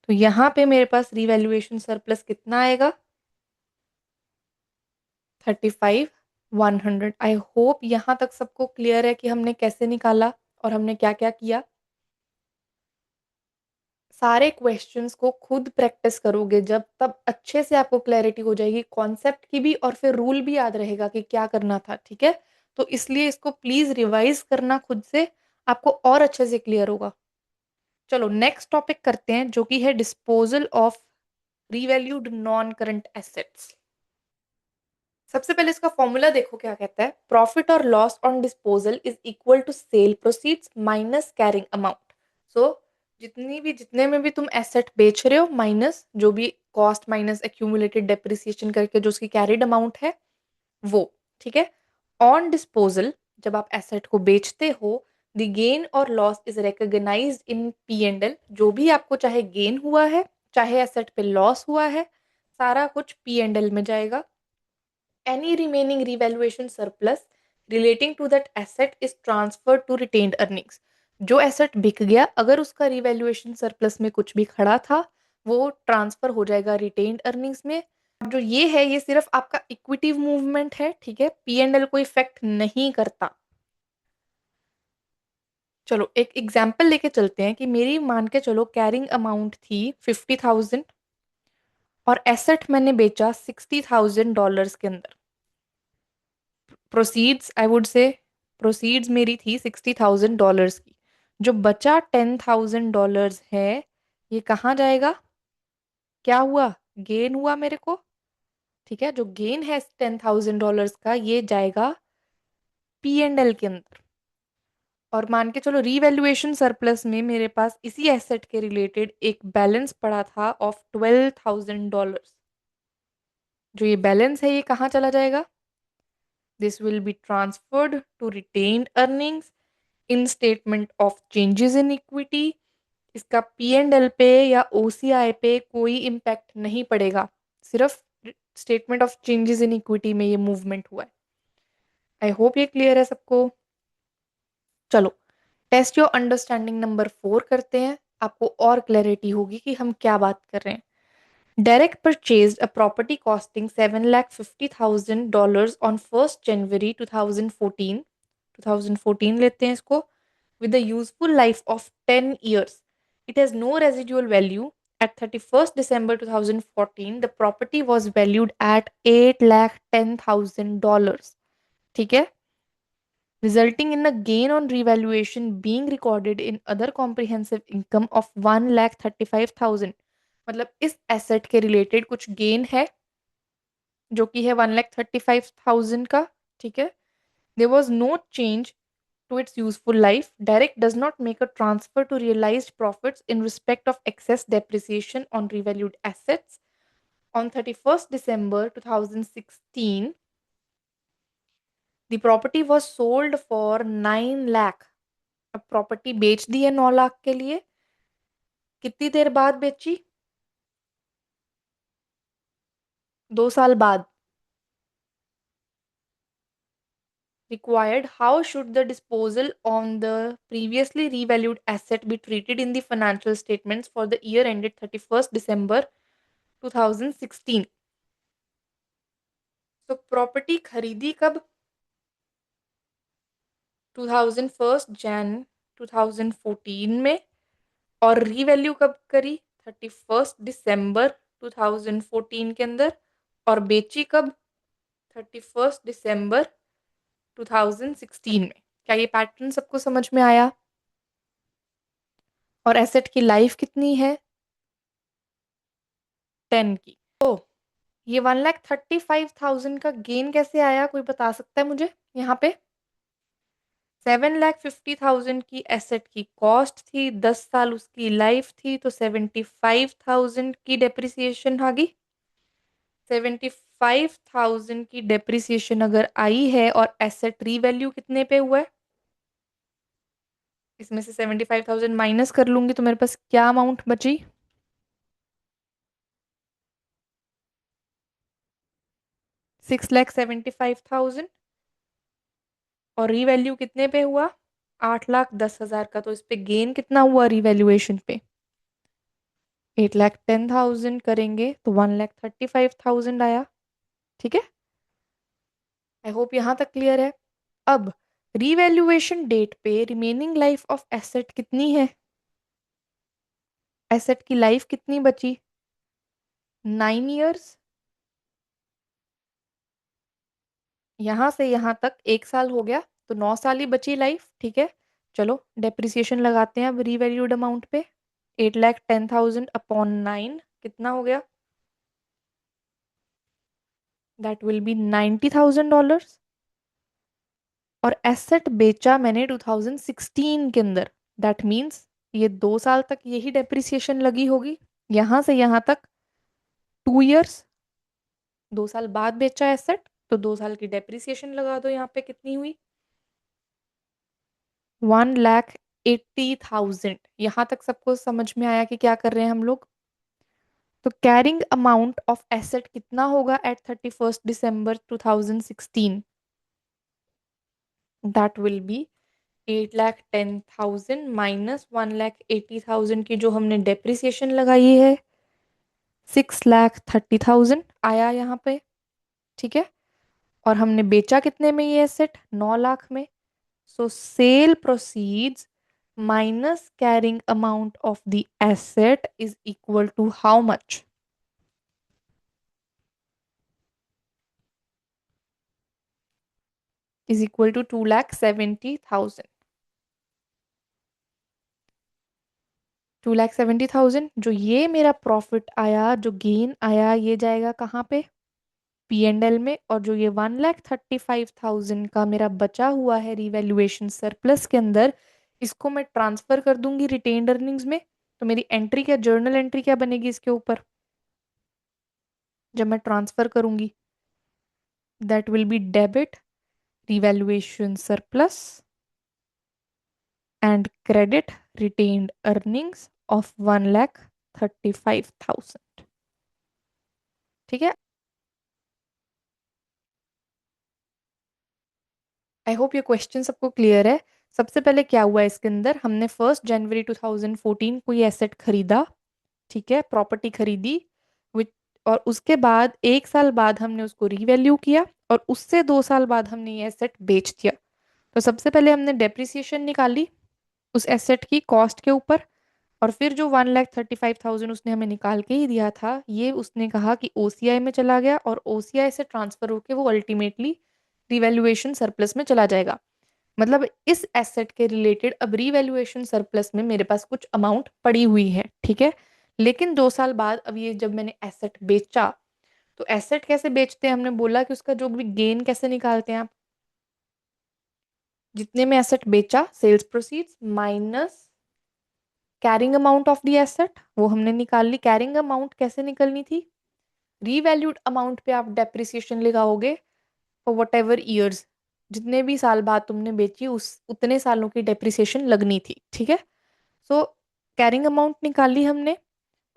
तो यहाँ पे मेरे पास रीवैल्यूएशन सरप्लस कितना आएगा? 35,100। आई होप यहाँ तक सबको क्लियर है कि हमने कैसे निकाला और हमने क्या क्या किया। सारे क्वेश्चंस को खुद प्रैक्टिस करोगे जब, तब अच्छे से आपको क्लैरिटी हो जाएगी कॉन्सेप्ट की भी, और फिर रूल भी याद रहेगा कि क्या करना था, ठीक है। तो इसलिए इसको प्लीज रिवाइज करना खुद से, आपको और अच्छे से क्लियर होगा। चलो नेक्स्ट टॉपिक करते हैं, जो कि है disposal of revalued non current assets. सबसे पहले इसका फॉर्मूला देखो क्या कहता है। प्रॉफिट और loss on disposal is equal to sale proceeds minus carrying amount. So जितने में भी तुम एसेट बेच रहे हो, माइनस जो भी कॉस्ट माइनस एक्यूमुलेटेड डेप्रिसिएशन करके जो उसकी कैरिड अमाउंट है, वो, ठीक है। ऑन डिस्पोजल, जब आप एसेट को बेचते हो, the gain or loss is recognized in P and L. जो भी आपको चाहे गेन हुआ है, चाहे एसेट पे लॉस हुआ है, सारा कुछ पी एंड एल में जाएगा। Any remaining revaluation surplus relating to that asset is transferred to retained earnings। जो एसेट बिक गया, अगर उसका रिवैल्यूएशन सरप्लस में कुछ भी खड़ा था, वो ट्रांसफर हो जाएगा रिटेन्ड अर्निंग्स में। जो ये है, ये सिर्फ आपका इक्विटी मूवमेंट है, ठीक है, पी एंड एल को इफेक्ट नहीं करता। चलो एक एग्जाम्पल लेके चलते हैं कि मेरी, मान के चलो, कैरिंग अमाउंट थी 50,000 और एसेट मैंने बेचा $60,000 के अंदर। Proceeds, I would say proceeds मेरी थी $60,000 की। जो बचा $10,000 है, ये कहाँ जाएगा? क्या हुआ? गेन हुआ मेरे को, ठीक है। जो गेन है $10,000 का, ये जाएगा पी एंड एल के अंदर। और मान के चलो रीवैल्यूएशन सरप्लस में मेरे पास इसी एसेट के रिलेटेड एक बैलेंस पड़ा था ऑफ $12,000। जो ये बैलेंस है, ये कहाँ चला जाएगा? This will be transferred to retained earnings in statement of changes in equity. इसका पी एंड एल पे या ओसीआई पे कोई इम्पैक्ट नहीं पड़ेगा, सिर्फ statement of changes in equity में ये मूवमेंट हुआ है। आई होप ये क्लियर है सबको। चलो टेस्ट योर अंडरस्टैंडिंग नंबर 4 करते हैं, आपको और क्लैरिटी होगी कि हम क्या बात कर रहे हैं। Derek purchased a property costing $750,000 on 1st January 2014, 2014 लेते हैं इसको, with a useful life of 10 years. It has no residual value. At 31st December 2014, the property was valued at $810,000, ठीक है, resulting in a gain on revaluation being recorded in other comprehensive income of 1,35,000। मतलब इस asset के related कुछ gain है, जो कि है 1,35,000 का। ठीक है। There was no change to its useful life. Direct does not make a transfer to realized profits in respect of excess depreciation on revalued assets. On 31st December 2016, the property was sold for 9 lakh. अब property बेच दी है 9 लाख के लिए। कितनी देर बाद बेची? 2 साल बाद। Required, how should the disposal on the previously revalued asset be treated in the financial statements for the year ended 31st December 2016? तो प्रॉपर्टी खरीदी कब? 2001 जैन 2014 में। और रीवैल्यू कब करी? 31 दिसंबर 2014 के अंदर। और बेची कब? 31 दिसंबर 2016 में। क्या ये पैटर्न सबको समझ में आया? और एसेट की लाइफ कितनी है? 10 की। तो ये 1,35,000 का गेन कैसे आया, कोई बता सकता है मुझे? यहाँ पे 7,50,000 की एसेट की कॉस्ट थी, 10 साल उसकी लाइफ थी, तो 75,000 की डेप्रिसिएशन आ गई। 75,000 की डेप्रिसिएशन अगर आई है और एसेट रीवैल्यू कितने पे हुआ है, इसमें से 75,000 माइनस कर लूंगी तो मेरे पास क्या अमाउंट बची? 6,75,000। और रीवैल्यू कितने पे हुआ? 8,10,000 का। तो इस पे गेन कितना हुआ रीवैल्यूएशन पे? 8,10,000 करेंगे तो 1,35,000 आया। ठीक है। आई होप यहां तक क्लियर है। अब रीवैल्यूएशन डेट पे रिमेनिंग लाइफ ऑफ एसेट कितनी है? एसेट की लाइफ कितनी बची? 9 इयर्स। यहां से यहां तक 1 साल हो गया, तो 9 साल ही बची लाइफ। ठीक है। चलो डेप्रिसिएशन लगाते हैं अब रीवैल्यूड अमाउंट पे। 8,10,000 अपॉन 9 कितना हो गया? That will B $90,000। और एसेट बेचा मैंने 2016 के अंदर। दैट मीन्स ये 2 साल तक यही डेप्रिसिएशन लगी होगी। यहां से यहां तक 2 इयर्स। 2 साल बाद बेचा एसेट, तो 2 साल की डेप्रिसिएशन लगा दो। यहाँ पे कितनी हुई? 1,80,000। यहां तक सबको समझ में आया कि क्या कर रहे हैं हम लोग? तो कैरिंग अमाउंट ऑफ एसेट कितना होगा at 31st December 2016? That will be 8,10,000 minus 1,80,000 की जो हमने डेप्रिसिएशन लगाई है, 6,30,000 आया यहाँ पे। ठीक है। और हमने बेचा कितने में ये एसेट? 9 लाख में। So sale proceeds minus carrying amount of the asset is equal to how much? Is equal to 2,70,000। 2,70,000 जो ये मेरा प्रॉफिट आया, जो गेन आया, ये जाएगा कहाँ पे? P&L में। और जो ये 1,35,000 का मेरा बचा हुआ है रिवैल्यूएशन सरप्लस के अंदर, इसको मैं ट्रांसफर कर दूंगी रिटेन्ड अर्निंग्स में। तो मेरी एंट्री क्या, जर्नल एंट्री क्या बनेगी इसके ऊपर जब मैं ट्रांसफर करूंगी? That will B debit revaluation surplus and credit retained earnings of 1,35,000। ठीक है। आई होप ये क्वेश्चन सबको क्लियर है। सबसे पहले क्या हुआ इसके अंदर, हमने 1 जनवरी 2014 को ये एसेट खरीदा। ठीक है। प्रॉपर्टी खरीदी विच, और उसके बाद 1 साल बाद हमने उसको रीवैल्यू किया, और उससे 2 साल बाद हमने ये एसेट बेच दिया। तो सबसे पहले हमने डेप्रिसिएशन निकाली उस एसेट की कॉस्ट के ऊपर। और फिर जो 1,35,000 उसने हमें निकाल के ही दिया था, ये उसने कहा कि ओसीआई में चला गया, और ओसीआई से ट्रांसफर होके वो अल्टीमेटली रिवैल्यूएशन सरप्लस में चला जाएगा। मतलब इस एसेट के रिलेटेड अब रीवैल्यूएशन सरप्लस में मेरे पास कुछ अमाउंट पड़ी हुई है। ठीक है। लेकिन 2 साल बाद अब ये जब मैंने एसेट बेचा, तो एसेट कैसे बेचते हैं, हमने बोला कि उसका जो भी गेन कैसे निकालते हैं आप, जितने में एसेट बेचा sales proceeds minus carrying amount of the asset, वो हमने निकाल ली। कैरिंग अमाउंट कैसे निकलनी थी, रीवैल्यूड अमाउंट पे आप डेप्रिसिएशन लगाओगे फॉर वट एवर ईयर्स, जितने भी साल बाद तुमने बेची उस उतने सालों की डेप्रिसिएशन लगनी थी, ठीक है। सो कैरिंग अमाउंट निकाली हमने,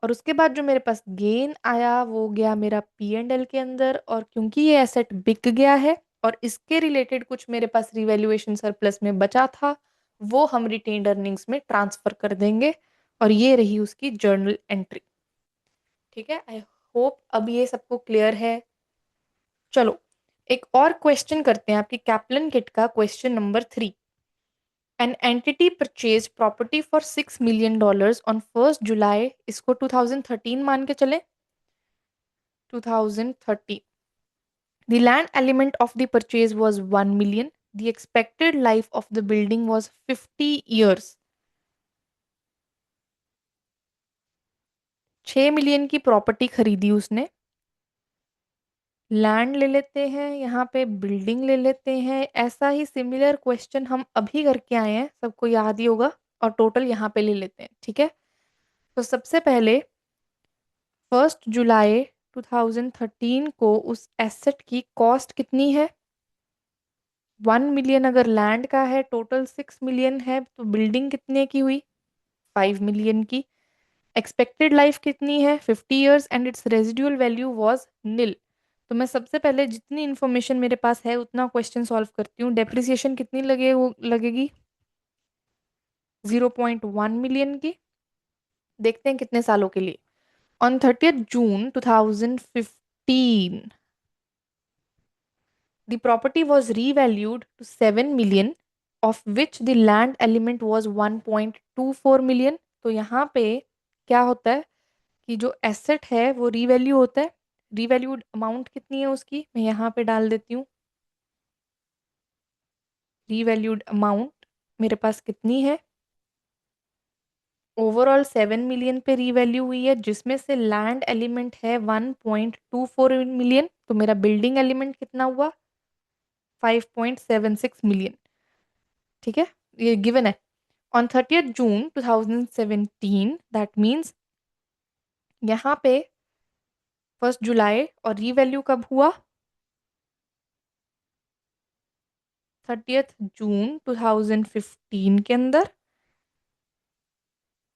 और उसके बाद जो मेरे पास गेन आया वो गया मेरा पी एंड एल के अंदर, और क्योंकि ये एसेट बिक गया है और इसके रिलेटेड कुछ मेरे पास रिवैल्यूएशन सरप्लस में बचा था, वो हम रिटेन्ड अर्निंग्स में ट्रांसफर कर देंगे, और ये रही उसकी जर्नल एंट्री। ठीक है, आई होप अब ये सबको क्लियर है। चलो एक और क्वेश्चन करते हैं, आपकी कैप्लन किट का question number 3। An entity purchased property for $6 million on 1st July, इसको 2013 मान के चले, 2013। The land element of the purchase was 1 million. The expected life of the building was 50 years. 6 million की property खरीदी उसने, land ले लेते हैं, यहाँ पे बिल्डिंग ले लेते हैं। ऐसा ही सिमिलर क्वेश्चन हम अभी करके आए हैं, सबको याद ही होगा, और टोटल यहाँ पे ले लेते हैं, ठीक है। तो सबसे पहले 1 जुलाई 2013 को उस एसेट की कॉस्ट कितनी है, 1 मिलियन। अगर लैंड का है टोटल 6 मिलियन है, तो बिल्डिंग कितने की हुई, 5 मिलियन की। एक्सपेक्टेड लाइफ कितनी है, 50 years, and its residual value was nil. तो मैं सबसे पहले जितनी इन्फॉर्मेशन मेरे पास है उतना क्वेश्चन सॉल्व करती हूँ। डेप्रिसिएशन कितनी लगेगी, 0.1 मिलियन की। देखते हैं कितने सालों के लिए। On 30th June 2015 the property was revalued to 7 million, of which the land element was 1.24 million। तो यहाँ पे क्या होता है कि जो एसेट है वो रीवैल्यू होता है। रीवैल्यूड अमाउंट कितनी है उसकी, मैं यहाँ पे डाल देती हूँ। रीवैल्यूड अमाउंट मेरे पास कितनी है, ओवरऑल 7 मिलियन पे रीवैल्यू हुई है, जिसमें से लैंड एलिमेंट है 1.24 मिलियन। तो मेरा बिल्डिंग एलिमेंट कितना हुआ, 5.76 मिलियन। ठीक है, ये गिवन है। On 30th June 2017 that means यहाँ पे 1 जुलाई, और रीवैल्यू कब हुआ, 30th June 2015 के अंदर,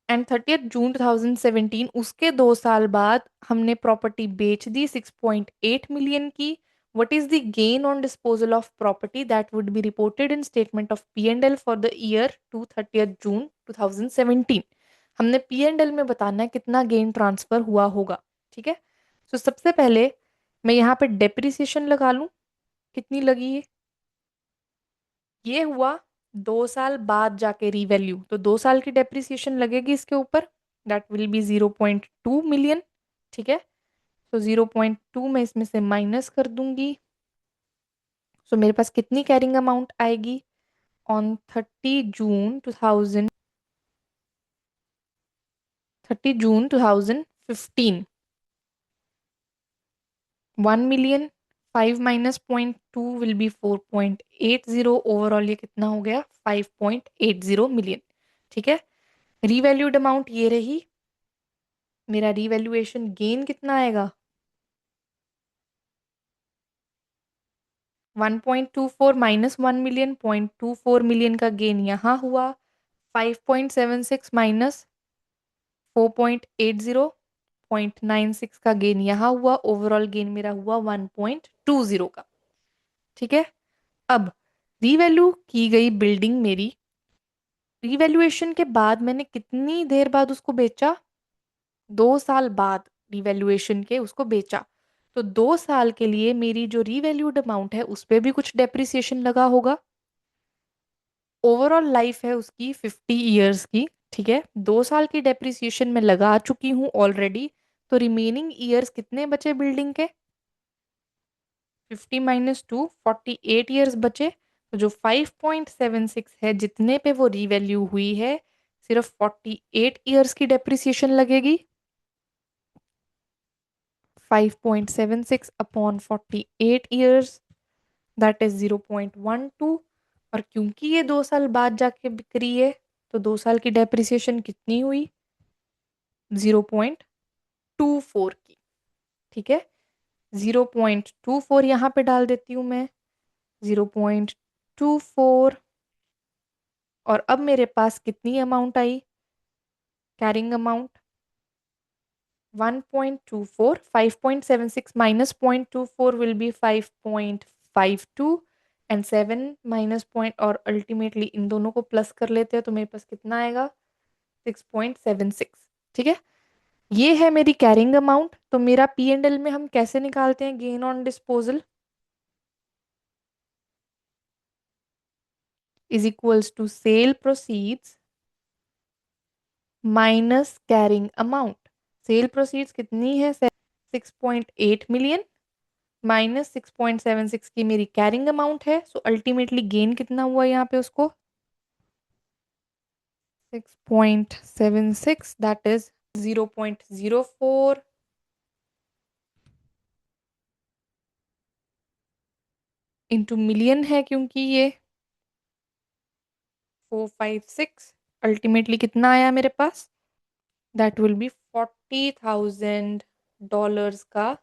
एंड 30th June 2017 उसके 2 साल बाद हमने प्रॉपर्टी बेच दी 6.8 मिलियन की। What is the gain on disposal of property that would be reported in statement of P and L for the year to 30th June 2017। हमने पी एंड एल में बताना है कितना गेन ट्रांसफर हुआ होगा, ठीक है। तो सबसे पहले मैं यहाँ पे डेप्रिसिएशन लगा लूं, कितनी लगी है, ये हुआ 2 साल बाद जाके रीवैल्यू, तो 2 साल की डेप्रिसिएशन लगेगी इसके ऊपर, दैट विल बी 0.2 मिलियन। ठीक है, तो 0.2 मैं इसमें से माइनस कर दूंगी। सो मेरे पास कितनी कैरिंग अमाउंट आएगी, on 30 June 2015 1 million, 5 - 0.2 will be 4.80। Overall ये कितना हो गया, 5.80 मिलियन। ठीक है, रीवैल्यूड अमाउंट ये रही, मेरा रीवैल्यूएशन गेन कितना आएगा, 1.24 -1 मिलियन, 0.24 मिलियन का गेन यहाँ हुआ, 5.76 माइनस 4.80, 0.96 का गेन यहाँ हुआ, ओवरऑल गेन मेरा हुआ 1.20 का। ठीक है, अब रीवैल्यू की गई बिल्डिंग मेरी, रीवैल्यूएशन के बाद मैंने कितनी देर बाद उसको बेचा, 2 साल बाद रिवैल्यूएशन के उसको बेचा। तो 2 साल के लिए मेरी जो रीवैल्यूड अमाउंट है उस पे भी कुछ डेप्रिसिएशन लगा होगा। ओवरऑल लाइफ है उसकी 50 ईयर्स की, ठीक है। 2 साल की डेप्रिसिएशन मैं लगा चुकी हूँ ऑलरेडी, तो रिमेनिंग ईयर्स कितने बचे बिल्डिंग के, 50 - 2 48 ईयर्स बचे। तो जो 5.76 है जितने पे वो रीवैल्यू हुई है, सिर्फ 48 ईयर्स की डेप्रिसिएशन लगेगी। 5.76 अपॉन 48 ईयर्स, दैट इज 0.12। और क्योंकि ये 2 साल बाद जाके बिक्री है, तो 2 साल की डेप्रिसिएशन कितनी हुई? 0.24 की। ठीक है, 0.24 यहाँ पे डाल देती हूँ मैं, 0.24। और अब मेरे पास कितनी amount I? Carrying amount 1.24, 5.76 minus 0.24 will be 5.52 and 7 minus point, और अल्टीमेटली इन दोनों को प्लस कर लेते हैं तो मेरे पास कितना आएगा? 6.76। ठीक है, ये है मेरी कैरिंग अमाउंट। तो मेरा पी एंड एल में हम कैसे निकालते हैं gain on disposal? Is equals to sale proceeds minus carrying amount. Sale proceeds कितनी है? 6.8 मिलियन माइनस 6.76 की मेरी कैरिंग अमाउंट है। सो अल्टीमेटली गेन कितना हुआ यहाँ पे उसको? 6.76, दैट इज 0.04 इंटू मिलियन है, क्योंकि ये 456। अल्टीमेटली कितना आया मेरे पास? दैट विल बी $40,000 का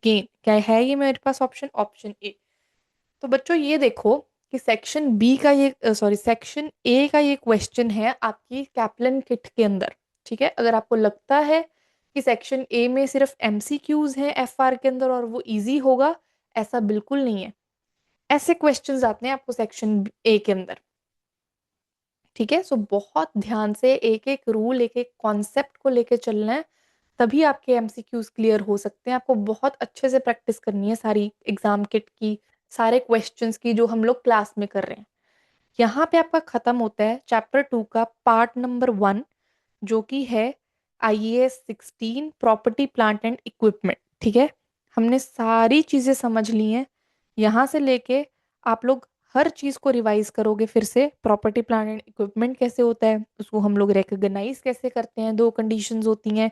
गेन। क्या है ये मेरे पास? Option, option A. तो बच्चों ये देखो कि सेक्शन बी का ये सॉरी सेक्शन ए का ये क्वेश्चन है आपकी कैप्लन किट के अंदर। ठीक है, अगर आपको लगता है कि सेक्शन ए में सिर्फ एमसीक्यूज हैं एफआर के अंदर और वो इजी होगा, ऐसा बिल्कुल नहीं है। ऐसे क्वेश्चंस आते हैं आपको सेक्शन ए के अंदर। ठीक है, सो बहुत ध्यान से एक एक रूल, एक एक कॉन्सेप्ट को लेके चलना है, तभी आपके एमसीक्यूज क्लियर हो सकते हैं। आपको बहुत अच्छे से प्रैक्टिस करनी है सारी एग्जाम किट की, सारे क्वेश्चंस की जो हम लोग क्लास में कर रहे हैं। यहाँ पे आपका खत्म होता है चैप्टर 2 का पार्ट नंबर 1, जो कि है IAS 16 property plant and equipment. ठीक है, हमने सारी चीजें समझ ली हैं। यहाँ से लेके आप लोग हर चीज को रिवाइज करोगे फिर से। प्रॉपर्टी प्लांट एंड इक्विपमेंट कैसे होता है, उसको हम लोग रिकॉग्नाइज कैसे करते हैं। दो कंडीशंस होती हैं,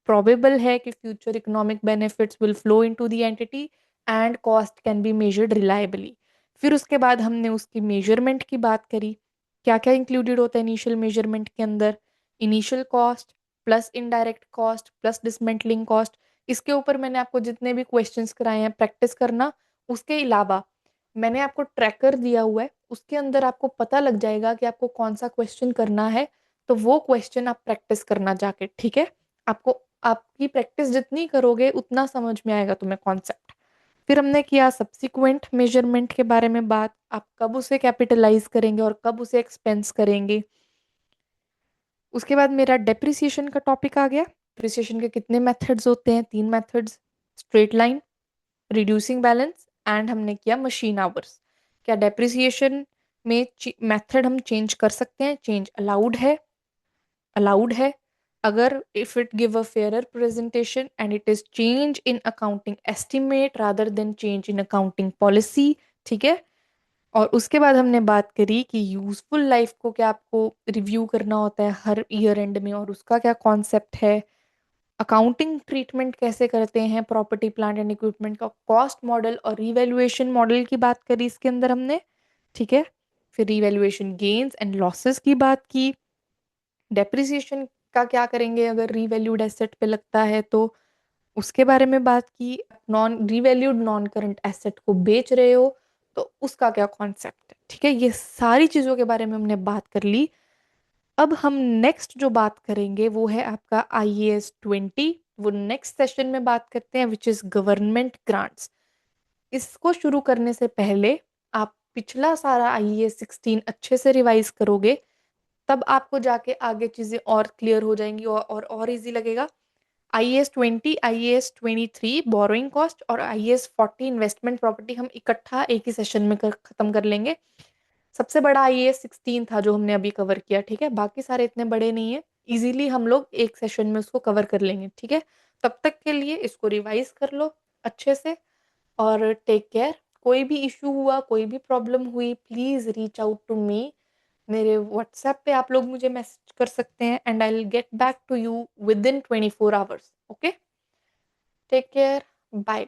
प्रोबेबल है कि future economic benefits will flow into the entity, and cost can be measured reliably. फिर उसके बाद हमने उसकी मेजरमेंट की बात करी, क्या क्या इंक्लूडेड होता है इनिशियल मेजरमेंट के अंदर? Initial cost plus indirect cost plus dismantling cost. इसके ऊपर मैंने आपको जितने भी क्वेश्चंस कराए हैं प्रैक्टिस करना। उसके अलावा मैंने आपको ट्रैकर दिया हुआ है, उसके अंदर आपको पता लग जाएगा कि आपको कौन सा क्वेश्चन करना है, तो वो क्वेश्चन आप प्रैक्टिस करना जाके। ठीक है, आपको आपकी प्रैक्टिस जितनी करोगे उतना समझ में आएगा तुम्हें कॉन्सेप्ट। फिर हमने किया सब्सिक्वेंट मेजरमेंट के बारे में बात, आप कब उसे कैपिटलाइज करेंगे और कब उसे एक्सपेंस करेंगे। उसके बाद मेरा डेप्रिसिएशन का टॉपिक आ गया। डेप्रिसिएशन के कितने मेथड्स होते हैं? 3 methods, straight line, reducing balance, and हमने किया मशीन आवर्स। क्या डेप्रिसिएशन में मेथड हम चेंज कर सकते हैं? चेंज अलाउड है, अलाउड है अगर if it give a fairer presentation and it is change in accounting estimate rather than change in accounting policy. ठीक है, और उसके बाद हमने बात करी कि यूजफुल लाइफ को क्या आपको रिव्यू करना होता है हर ईयर एंड में, और उसका क्या कॉन्सेप्ट है। अकाउंटिंग ट्रीटमेंट कैसे करते हैं प्रॉपर्टी प्लांट एंड इक्विपमेंट का, कॉस्ट मॉडल और रिवैल्यूएशन मॉडल की बात करी इसके अंदर हमने। ठीक है, फिर रिवैल्यूएशन गेन्स एंड लॉसेस की बात की। डेप्रिसिएशन का क्या करेंगे अगर रिवैल्यूड एसेट पे लगता है, तो उसके बारे में बात की। Non revalued non current asset को बेच रहे हो तो उसका क्या कॉन्सेप्ट है। ठीक है, ये सारी चीजों के बारे में हमने बात कर ली। अब हम नेक्स्ट जो बात करेंगे वो है आपका IAS 20। वो नेक्स्ट सेशन में बात करते हैं, विच इज गवर्नमेंट ग्रांट्स। इसको शुरू करने से पहले आप पिछला सारा IAS 16 अच्छे से रिवाइज करोगे, तब आपको जाके आगे चीजें और क्लियर हो जाएंगी और इजी लगेगा। IAS 20, IAS 23 बोरोइंग कॉस्ट और IAS 40 इन्वेस्टमेंट प्रॉपर्टी हम इकट्ठा एक ही सेशन में खत्म कर लेंगे। सबसे बड़ा IAS 16 था जो हमने अभी कवर किया। ठीक है, बाकी सारे इतने बड़े नहीं है, इजीली हम लोग एक सेशन में उसको कवर कर लेंगे। ठीक है, तब तक के लिए इसको रिवाइज कर लो अच्छे से, और टेक केयर। कोई भी इशू हुआ, कोई भी प्रॉब्लम हुई, please reach out to me. मेरे व्हाट्सएप पे आप लोग मुझे मैसेज कर सकते हैं, and I will get back to you within 24 hours. Okay, take care, bye.